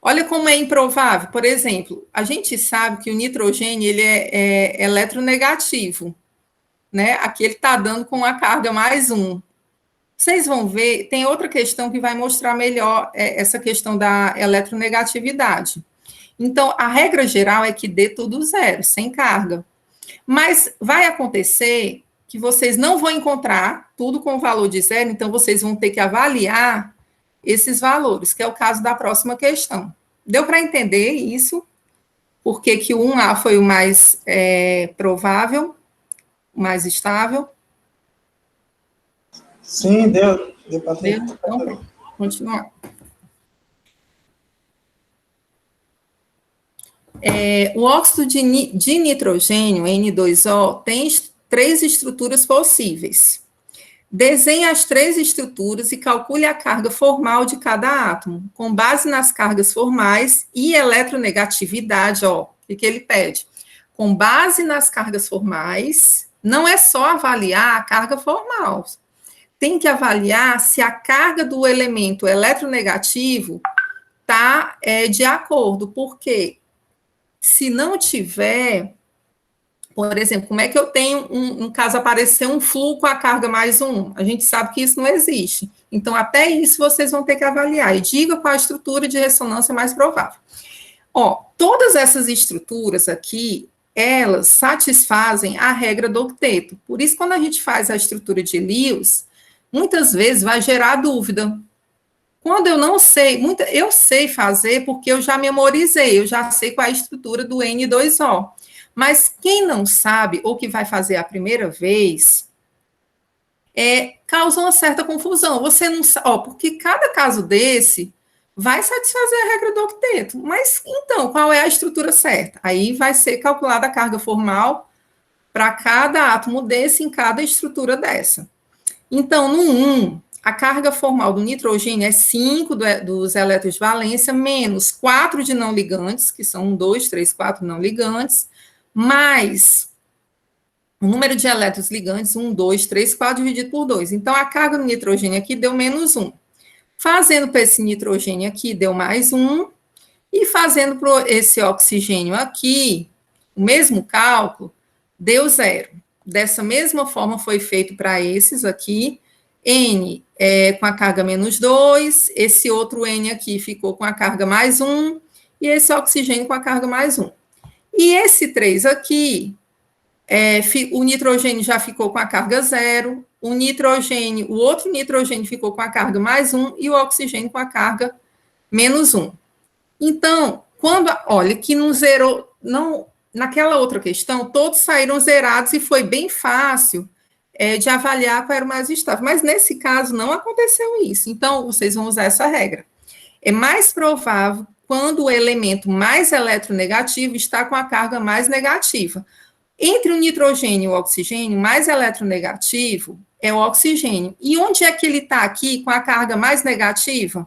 Olha como é improvável. Por exemplo, a gente sabe que o nitrogênio ele é eletronegativo, né? Aqui ele está dando com a carga mais 1. Vocês vão ver, tem outra questão que vai mostrar melhor essa questão da eletronegatividade. Então, a regra geral é que dê tudo 0, sem carga. Mas vai acontecer que vocês não vão encontrar tudo com valor de 0, então vocês vão ter que avaliar esses valores, que é o caso da próxima questão. Deu para entender isso? Por que que o 1A foi o mais provável, o mais estável? Sim, deu para Deu? entender. Então, pronto. Continuar. O óxido de nitrogênio, N2O, tem 3 estruturas possíveis. Desenhe as 3 estruturas e calcule a carga formal de cada átomo, com base nas cargas formais e eletronegatividade, ó, o que ele pede? Com base nas cargas formais, não é só avaliar a carga formal, tem que avaliar se a carga do elemento eletronegativo está de acordo, porque se não tiver, por exemplo, como é que eu tenho, um caso aparecer um flúor com a carga mais 1? A gente sabe que isso não existe. Então, até isso vocês vão ter que avaliar. E diga qual a estrutura de ressonância mais provável. Ó, todas essas estruturas aqui, elas satisfazem a regra do octeto. Por isso, quando a gente faz a estrutura de Lewis, muitas vezes vai gerar dúvida. Quando eu não sei, eu sei fazer porque eu já memorizei, eu já sei qual é a estrutura do N2O. Mas quem não sabe, ou que vai fazer a primeira vez, causa uma certa confusão. Você não sabe, porque cada caso desse vai satisfazer a regra do octeto. Mas, então, qual é a estrutura certa? Aí vai ser calculada a carga formal para cada átomo desse em cada estrutura dessa. Então, no 1, a carga formal do nitrogênio é 5 dos elétrons de valência, menos 4 de não ligantes, que são 1, 2, 3, 4 não ligantes, mais o número de elétrons ligantes, 1, 2, 3, 4, dividido por 2. Então, a carga do nitrogênio aqui deu menos 1. Fazendo para esse nitrogênio aqui, deu mais 1. E fazendo para esse oxigênio aqui, o mesmo cálculo, deu 0. Dessa mesma forma foi feito para esses aqui. N com a carga menos 2, esse outro N aqui ficou com a carga mais 1, e esse oxigênio com a carga mais 1. E esse 3 aqui, o nitrogênio já ficou com a carga 0, o outro nitrogênio ficou com a carga mais 1 e o oxigênio com a carga menos 1. Então, olha, que não zerou, naquela outra questão, todos saíram zerados e foi bem fácil de avaliar qual era o mais estável. Mas nesse caso não aconteceu isso. Então, vocês vão usar essa regra. É mais provável quando o elemento mais eletronegativo está com a carga mais negativa. Entre o nitrogênio e o oxigênio, mais eletronegativo é o oxigênio. E onde é que ele está aqui com a carga mais negativa?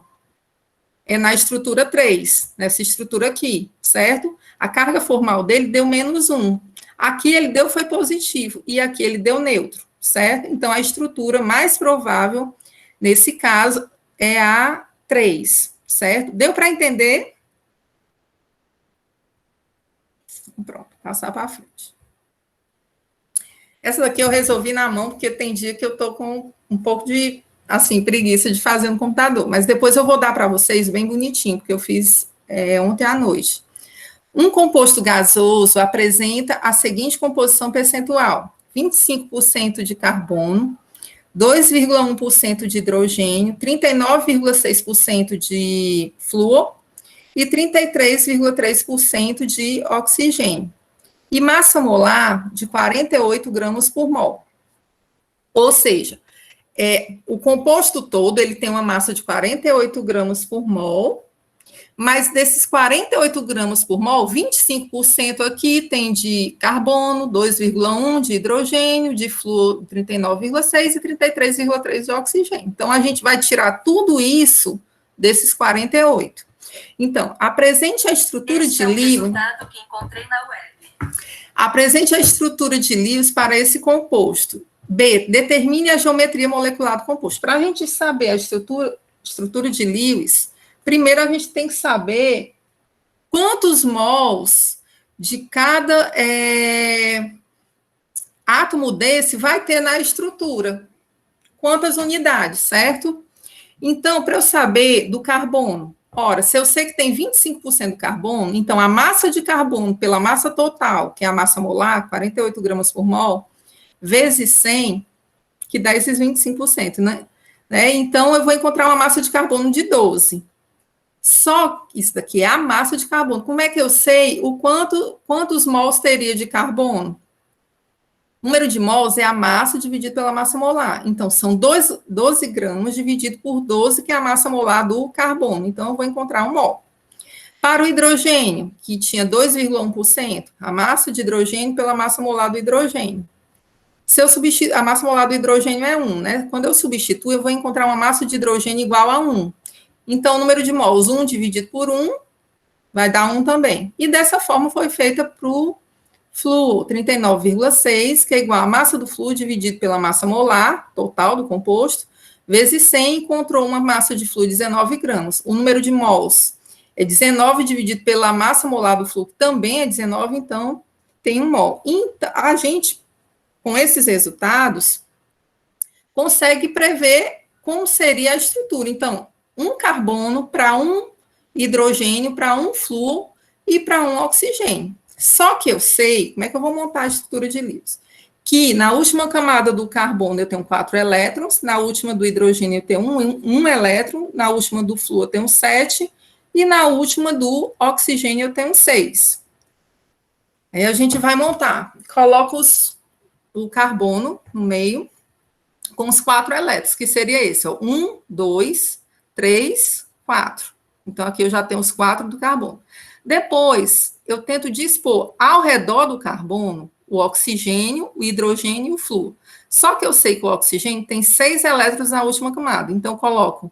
É na estrutura 3, nessa estrutura aqui, certo? A carga formal dele deu menos 1. Aqui ele deu foi positivo, e aqui ele deu neutro, certo? Então, a estrutura mais provável, nesse caso, é a 3, certo? Deu para entender? Pronto, passar para frente. Essa daqui eu resolvi na mão, porque tem dia que eu tô com um pouco de, assim, preguiça de fazer no computador. Mas depois eu vou dar para vocês bem bonitinho, porque eu fiz ontem à noite. Um composto gasoso apresenta a seguinte composição percentual: 25% de carbono, 2,1% de hidrogênio, 39,6% de flúor e 33,3% de oxigênio. E massa molar de 48 gramas por mol. Ou seja, o composto todo ele tem uma massa de 48 gramas por mol, mas desses 48 gramas por mol, 25% aqui tem de carbono, 2,1% de hidrogênio, de flúor 39,6% e 33,3% de oxigênio. Então, a gente vai tirar tudo isso desses 48. Então, apresente a estrutura de Lewis. Que encontrei na web. Apresente a estrutura de Lewis para esse composto. B, determine a geometria molecular do composto. Para a gente saber a estrutura de Lewis, primeiro a gente tem que saber quantos mols de cada átomo desse vai ter na estrutura. Quantas unidades, certo? Então, para eu saber do carbono, ora, se eu sei que tem 25% do carbono, então a massa de carbono pela massa total, que é a massa molar, 48 gramas por mol, vezes 100, que dá esses 25%, né? Então, eu vou encontrar uma massa de carbono de 12. Só que isso daqui é a massa de carbono. Como é que eu sei quantos mols teria de carbono? O número de mols é a massa dividido pela massa molar. Então, são 12 gramas dividido por 12, que é a massa molar do carbono. Então, eu vou encontrar um mol. Para o hidrogênio, que tinha 2,1%, a massa de hidrogênio pela massa molar do hidrogênio. Se eu substituir, a massa molar do hidrogênio é 1, né? Quando eu substituo, eu vou encontrar uma massa de hidrogênio igual a 1. Então, o número de mols, 1 dividido por 1, vai dar 1 também. E dessa forma foi feita para o flúor, 39,6, que é igual a massa do flúor dividido pela massa molar, total do composto, vezes 100, encontrou uma massa de flúor de 19 gramas. O número de mols é 19 dividido pela massa molar do flúor, que também é 19, então tem um mol. Então, a gente, com esses resultados, consegue prever como seria a estrutura. Então, um carbono para um hidrogênio, para um flúor e para um oxigênio. Só que eu sei como é que eu vou montar a estrutura de Lewis. Que na última camada do carbono eu tenho 4 elétrons, na última do hidrogênio eu tenho um elétron, na última do flúor eu tenho 7, e na última do oxigênio eu tenho 6. Aí a gente vai montar. Coloca o carbono no meio, com os 4 elétrons, que seria esse, ó, 1, 2, 3, 4. Então, aqui eu já tenho os 4 do carbono. Depois, eu tento dispor ao redor do carbono o oxigênio, o hidrogênio e o flúor. Só que eu sei que o oxigênio tem 6 elétrons na última camada. Então, eu coloco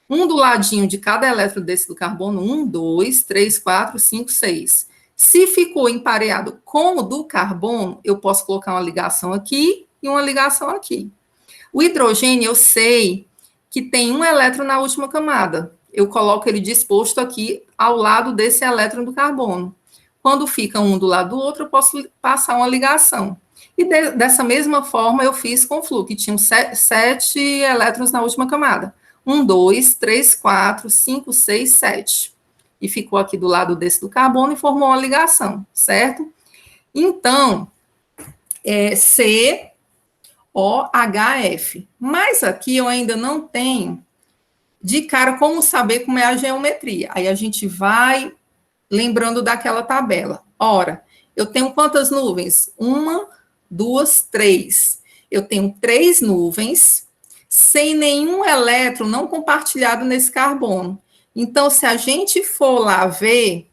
um do ladinho de cada elétron desse do carbono, 1, 2, 3, 4, 5, 6. Se ficou empareado com o do carbono, eu posso colocar uma ligação aqui e uma ligação aqui. O hidrogênio, eu sei que tem um elétron na última camada. Eu coloco ele disposto aqui ao lado desse elétron do carbono. Quando fica um do lado do outro, eu posso passar uma ligação. E dessa mesma forma eu fiz com o flúor, que tinha 7 elétrons na última camada. 1, 2, 3, 4, 5, 6, 7. E ficou aqui do lado desse do carbono e formou uma ligação, certo? Então, COHF. Mas aqui eu ainda não tenho de cara como saber como é a geometria. Aí a gente vai lembrando daquela tabela. Ora, eu tenho quantas nuvens? 1, 2, 3. Eu tenho 3 nuvens sem nenhum elétron não compartilhado nesse carbono. Então, se a gente for lá ver,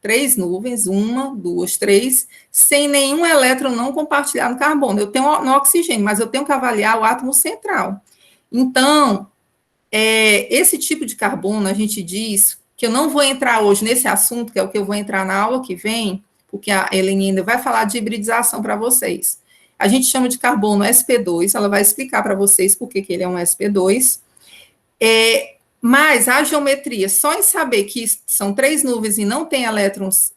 3 nuvens, 1, 2, 3, sem nenhum elétron não compartilhado no carbono. Eu tenho no oxigênio, mas eu tenho que avaliar o átomo central. Então, esse tipo de carbono, a gente diz que eu não vou entrar hoje nesse assunto, que é o que eu vou entrar na aula que vem, porque a Helene ainda vai falar de hibridização para vocês. A gente chama de carbono sp2, ela vai explicar para vocês por que ele é um sp2. Mas a geometria, só em saber que são 3 nuvens e não tem elétrons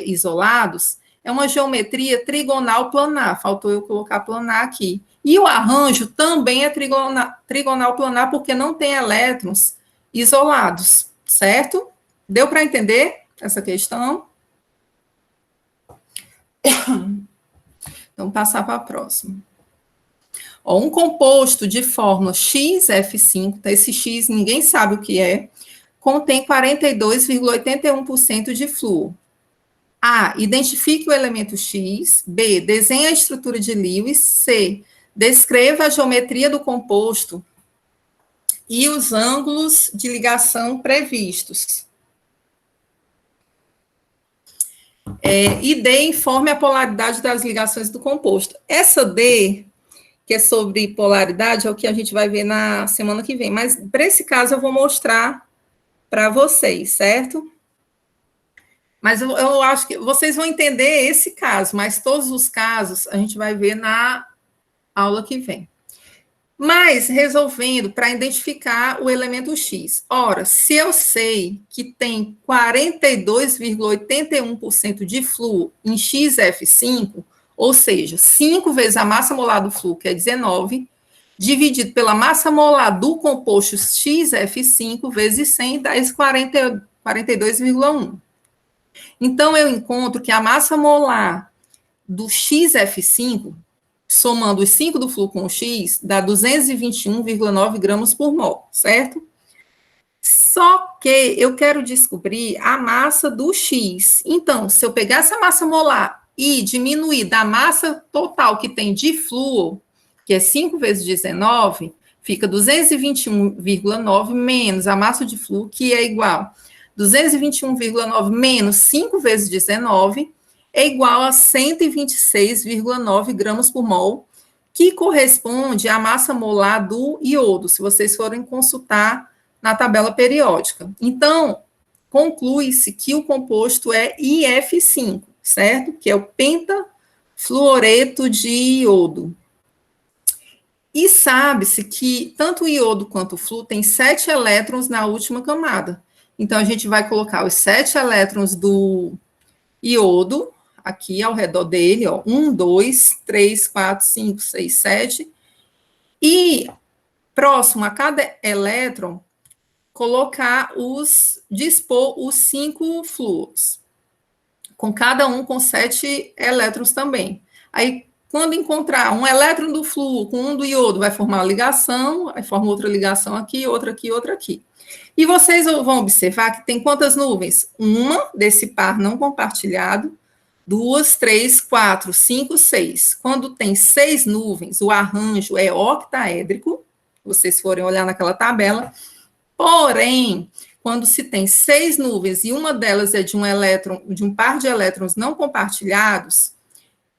isolados, é uma geometria trigonal planar, faltou eu colocar planar aqui. E o arranjo também é trigonal planar, porque não tem elétrons isolados, certo? Deu para entender essa questão? Então, passar para a próxima. Ó, um composto de fórmula XF5, tá? Esse X ninguém sabe o que é, contém 42,81% de flúor. A. Identifique o elemento X. B. Desenhe a estrutura de Lewis. C. Descreva a geometria do composto e os ângulos de ligação previstos. E D. Informe a polaridade das ligações do composto. Essa D, que é sobre polaridade, é o que a gente vai ver na semana que vem. Mas, para esse caso, eu vou mostrar para vocês, certo? Mas eu acho que vocês vão entender esse caso, mas todos os casos a gente vai ver na aula que vem. Mas, resolvendo, para identificar o elemento X. Ora, se eu sei que tem 42,81% de flúor em XF5, ou seja, 5 vezes a massa molar do flúor, que é 19, dividido pela massa molar do composto XF5 vezes 100, dá esse 42,1. Então, eu encontro que a massa molar do XF5, somando os 5 do flúor com o X, dá 221,9 gramas por mol, certo? Só que eu quero descobrir a massa do X. Então, se eu pegar essa massa molar e diminuir da massa total que tem de flúor, que é 5 vezes 19, fica 221,9 menos a massa de flúor, que é igual 221,9 menos 5 vezes 19, é igual a 126,9 gramas por mol, que corresponde à massa molar do iodo, se vocês forem consultar na tabela periódica. Então, conclui-se que o composto é IF5, certo? Que é o pentafluoreto de iodo. E sabe-se que tanto o iodo quanto o flúor tem 7 elétrons na última camada. Então, a gente vai colocar os 7 elétrons do iodo aqui ao redor dele, ó, 1, 2, 3, 4, 5, 6, 7. E próximo a cada elétron, dispor os 5 flúoros, com cada um com 7 elétrons também. Aí, quando encontrar um elétron do flúor com um do iodo, vai formar uma ligação, aí forma outra ligação aqui, outra aqui, outra aqui. E vocês vão observar que tem quantas nuvens? Uma desse par não compartilhado, 2, 3, 4, 5, 6. Quando tem 6 nuvens, o arranjo é octaédrico, se vocês forem olhar naquela tabela. Porém, quando se tem 6 nuvens e uma delas é de um par de elétrons não compartilhados,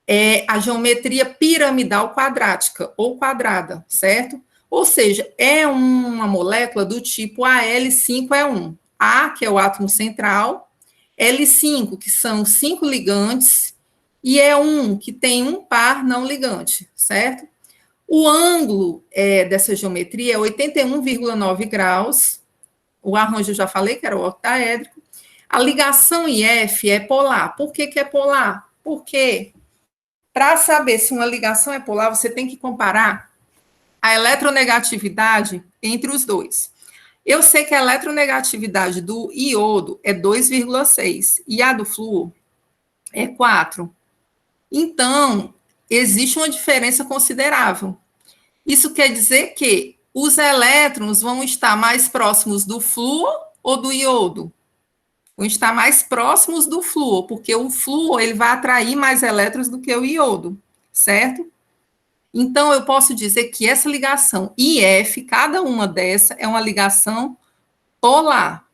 é a geometria piramidal quadrática ou quadrada, certo? Ou seja, é uma molécula do tipo Al5E1. A, que é o átomo central, L5, que são 5 ligantes, e E1, que tem um par não ligante, certo? O ângulo dessa geometria é 81,9 graus. O arranjo eu já falei que era o octaédrico. A ligação IF é polar. Por que é polar? Porque, para saber se uma ligação é polar, você tem que comparar a eletronegatividade entre os dois. Eu sei que a eletronegatividade do iodo é 2,6 e a do flúor é 4. Então, existe uma diferença considerável. Isso quer dizer que os elétrons vão estar mais próximos do flúor ou do iodo? Vão estar mais próximos do flúor, porque o flúor ele vai atrair mais elétrons do que o iodo, certo? Então, eu posso dizer que essa ligação IF, cada uma dessa, é uma ligação polar.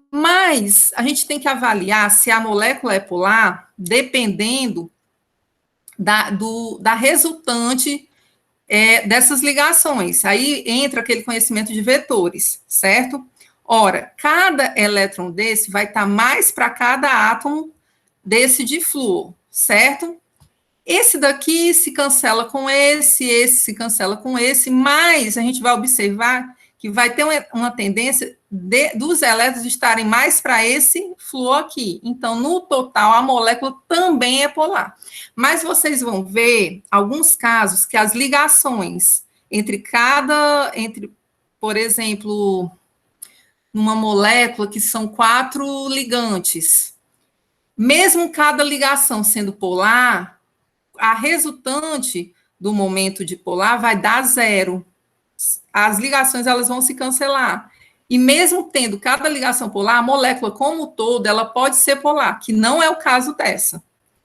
Mas a gente tem que avaliar se a molécula é polar dependendo da resultante dessas ligações. Aí entra aquele conhecimento de vetores, certo? Ora, cada elétron desse vai estar mais para cada átomo desse de flúor, certo? Esse daqui se cancela com esse se cancela com esse, mas a gente vai observar que vai ter uma tendência dos elétrons estarem mais para esse flúor aqui. Então, no total, a molécula também é polar. Mas vocês vão ver alguns casos que as ligações por exemplo, numa molécula que são 4 ligantes, mesmo cada ligação sendo polar, a resultante do momento dipolar vai dar 0. As ligações elas vão se cancelar. E mesmo tendo cada ligação polar, a molécula como um todo, ela pode ser polar, que não é o caso dessa.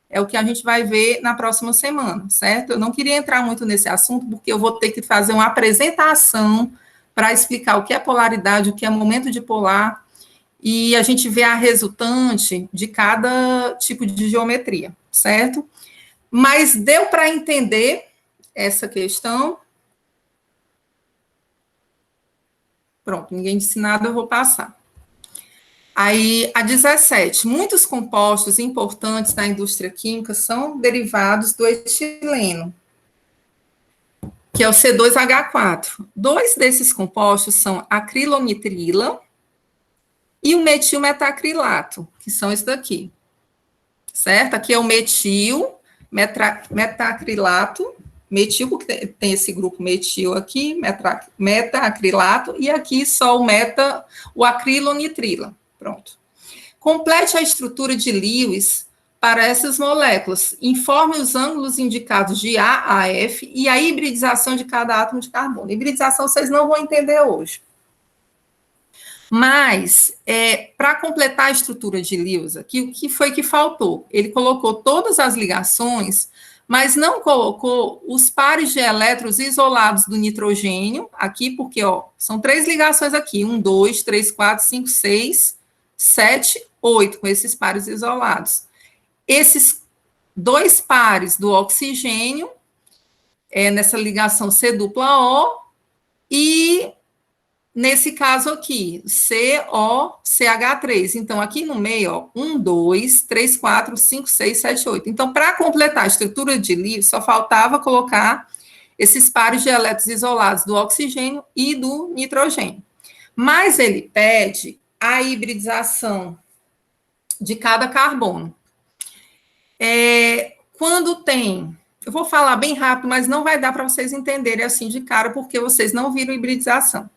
É o que a gente vai ver na próxima semana, certo? Eu não queria entrar muito nesse assunto, porque eu vou ter que fazer uma apresentação para explicar o que é polaridade, o que é momento dipolar, e a gente vê a resultante de cada tipo de geometria, certo? Mas deu para entender essa questão? Pronto, ninguém disse nada, eu vou passar. Aí, a 17. Muitos compostos importantes na indústria química são derivados do etileno, que é o C2H4. 2 desses compostos são acrilonitrila e o metilmetacrilato, que são esses daqui. Certo? Aqui é o metacrilato, metil, porque tem esse grupo metil aqui, metacrilato, e aqui só o acrilonitrila. Pronto. Complete a estrutura de Lewis para essas moléculas. Informe os ângulos indicados de A a F e a hibridização de cada átomo de carbono. Hibridização vocês não vão entender hoje. Mas, para completar a estrutura de Lewis aqui, o que foi que faltou? Ele colocou todas as ligações, mas não colocou os pares de elétrons isolados do nitrogênio, aqui, porque, são 3 ligações aqui, 1, 2, 3, 4, 5, 6, 7, 8, com esses pares isolados. Esses 2 pares do oxigênio, nessa ligação C-O, e nesse caso aqui, COCH3. Então, aqui no meio, 1, 2, 3, 4, 5, 6, 7, 8. Então, para completar a estrutura de Lewis, só faltava colocar esses pares de elétrons isolados do oxigênio e do nitrogênio. Mas ele pede a hibridização de cada carbono. Quando tem... Eu vou falar bem rápido, mas não vai dar para vocês entenderem assim de cara, porque vocês não viram hibridização.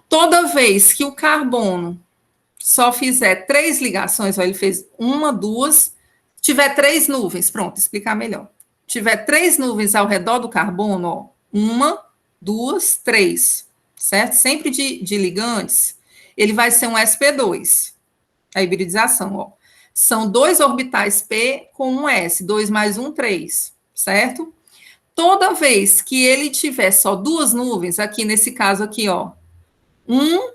Toda vez que o carbono só fizer 3 ligações, ele fez 1, 2, tiver 3 nuvens, pronto, explicar melhor. Tiver 3 nuvens ao redor do carbono, 1, 2, 3, certo? Sempre de ligantes, ele vai ser um sp2, a hibridização, São 2 orbitais p com um s, 2 mais 1, 3, certo? Toda vez que ele tiver só 2 nuvens, aqui nesse caso aqui, 1,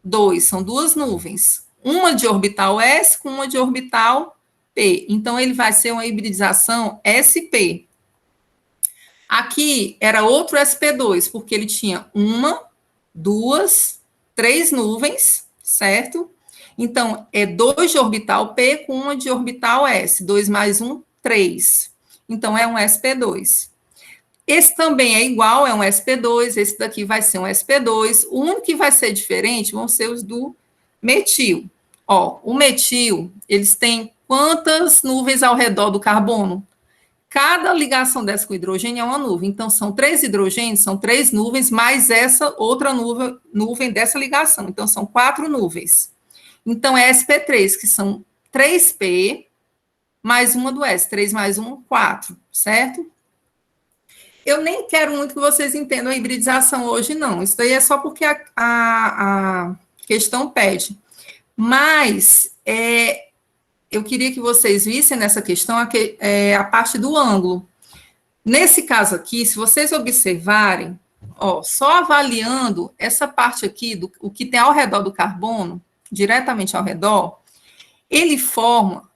2, são 2 nuvens. Uma de orbital S com uma de orbital P. Então, ele vai ser uma hibridização SP. Aqui era outro SP2, porque ele tinha 1, 2, 3 nuvens, certo? Então, é 2 de orbital P com uma de orbital S. 2 mais 1, 3. Então, é um SP2. Esse também é igual, é um sp2, esse daqui vai ser um sp2, o único que vai ser diferente vão ser os do metil. O metil, eles têm quantas nuvens ao redor do carbono? Cada ligação dessa com hidrogênio é uma nuvem, então são 3 hidrogênios, são 3 nuvens, mais essa outra nuvem dessa ligação, então são 4 nuvens. Então é sp3, que são 3p, mais uma do S, 3 mais 1, 4, certo? Eu nem quero muito que vocês entendam a hibridização hoje, não. Isso daí é só porque a questão pede. Mas eu queria que vocês vissem nessa questão a parte do ângulo. Nesse caso aqui, se vocês observarem, só avaliando essa parte aqui, o que tem ao redor do carbono, diretamente ao redor, ele forma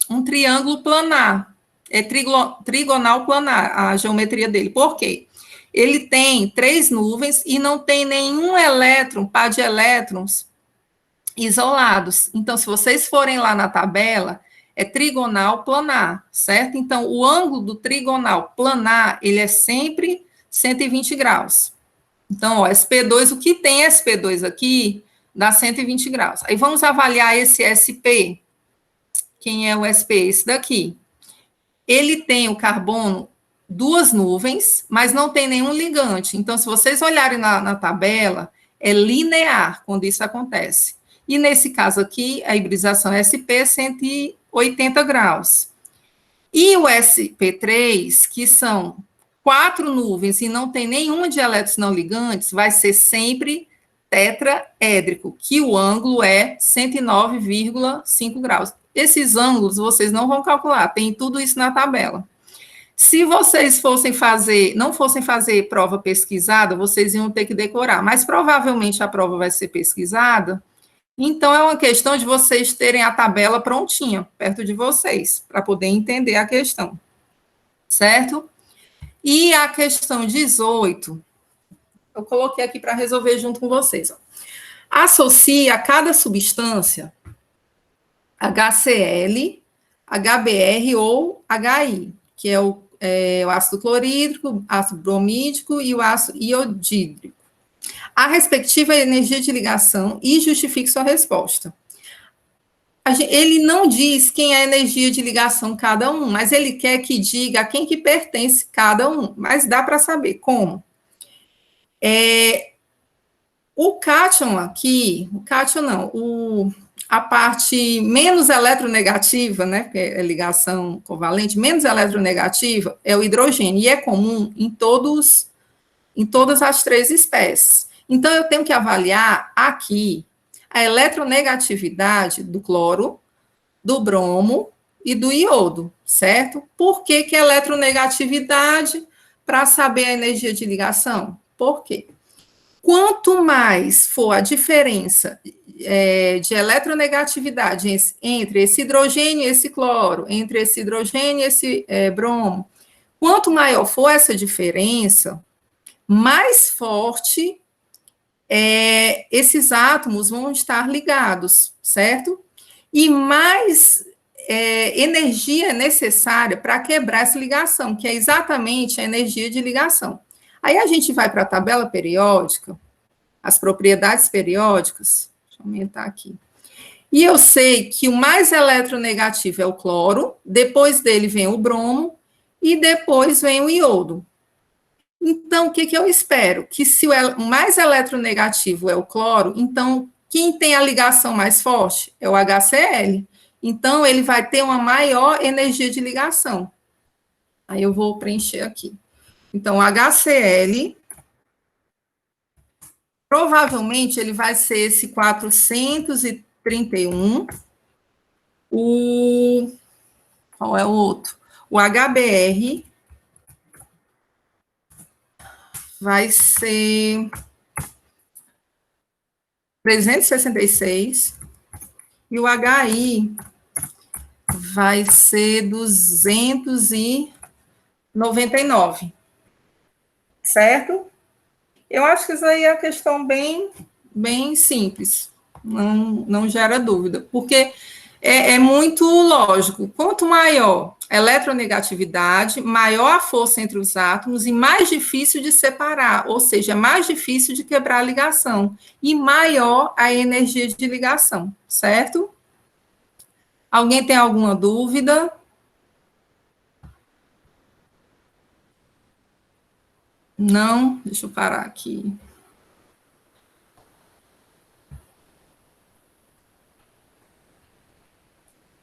um triângulo planar, trigonal planar, a geometria dele. Por quê? Ele tem 3 nuvens e não tem nenhum par de elétrons isolados. Então, se vocês forem lá na tabela, é trigonal planar, certo? Então, o ângulo do trigonal planar, ele é sempre 120 graus. Então, ó, SP2, o que tem SP2 aqui, dá 120 graus. Aí, vamos avaliar esse SP. Quem é o SP? Esse daqui. Ele tem o carbono, duas nuvens, mas não tem nenhum ligante. Então, se vocês olharem na tabela, é linear quando isso acontece. E nesse caso aqui, a hibridação SP é 180 graus. E o SP3, que são 4 nuvens e não tem nenhuma de elétrons não ligantes, vai ser sempre tetraédrico, que o ângulo é 109,5 graus. Esses ângulos vocês não vão calcular, tem tudo isso na tabela. Se vocês não fossem fazer prova pesquisada, vocês iam ter que decorar, mas provavelmente a prova vai ser pesquisada, então é uma questão de vocês terem a tabela prontinha, perto de vocês, para poder entender a questão, certo? E a questão 18, eu coloquei aqui para resolver junto com vocês. Ó. Associa a cada substância HCl, HBr ou HI, que é o ácido clorídrico, ácido bromídico e o ácido iodídrico. A respectiva energia de ligação e justifique sua resposta. Ele não diz quem é a energia de ligação cada um, mas ele quer que diga a quem que pertence cada um, mas dá para saber como. O cátion aqui, a parte menos eletronegativa, né, que é ligação covalente, menos eletronegativa, é o hidrogênio, e é comum em todas as 3 espécies. Então, eu tenho que avaliar aqui a eletronegatividade do cloro, do bromo e do iodo, certo? Por que a eletronegatividade? Para saber a energia de ligação. Por quê? Quanto mais for a diferença de eletronegatividade entre esse hidrogênio e esse cloro, entre esse hidrogênio e esse bromo, quanto maior for essa diferença, mais forte esses átomos vão estar ligados, certo? E mais energia é necessária para quebrar essa ligação, que é exatamente a energia de ligação. Aí a gente vai para a tabela periódica, as propriedades periódicas, deixa eu aumentar aqui. E eu sei que o mais eletronegativo é o cloro, depois dele vem o bromo e depois vem o iodo. Então, o que eu espero? Que se o mais eletronegativo é o cloro, então, quem tem a ligação mais forte é o HCl. Então, ele vai ter uma maior energia de ligação. Aí eu vou preencher aqui. Então, o HCl, provavelmente, ele vai ser esse 431. Qual é o outro? O HBr vai ser 366 e o HI vai ser 299, certo? Eu acho que isso aí é uma questão bem simples, não gera dúvida, porque é muito lógico. Quanto maior a eletronegatividade, maior a força entre os átomos e mais difícil de separar, ou seja, mais difícil de quebrar a ligação, e maior a energia de ligação, certo? Alguém tem alguma dúvida? Não? Deixa eu parar aqui.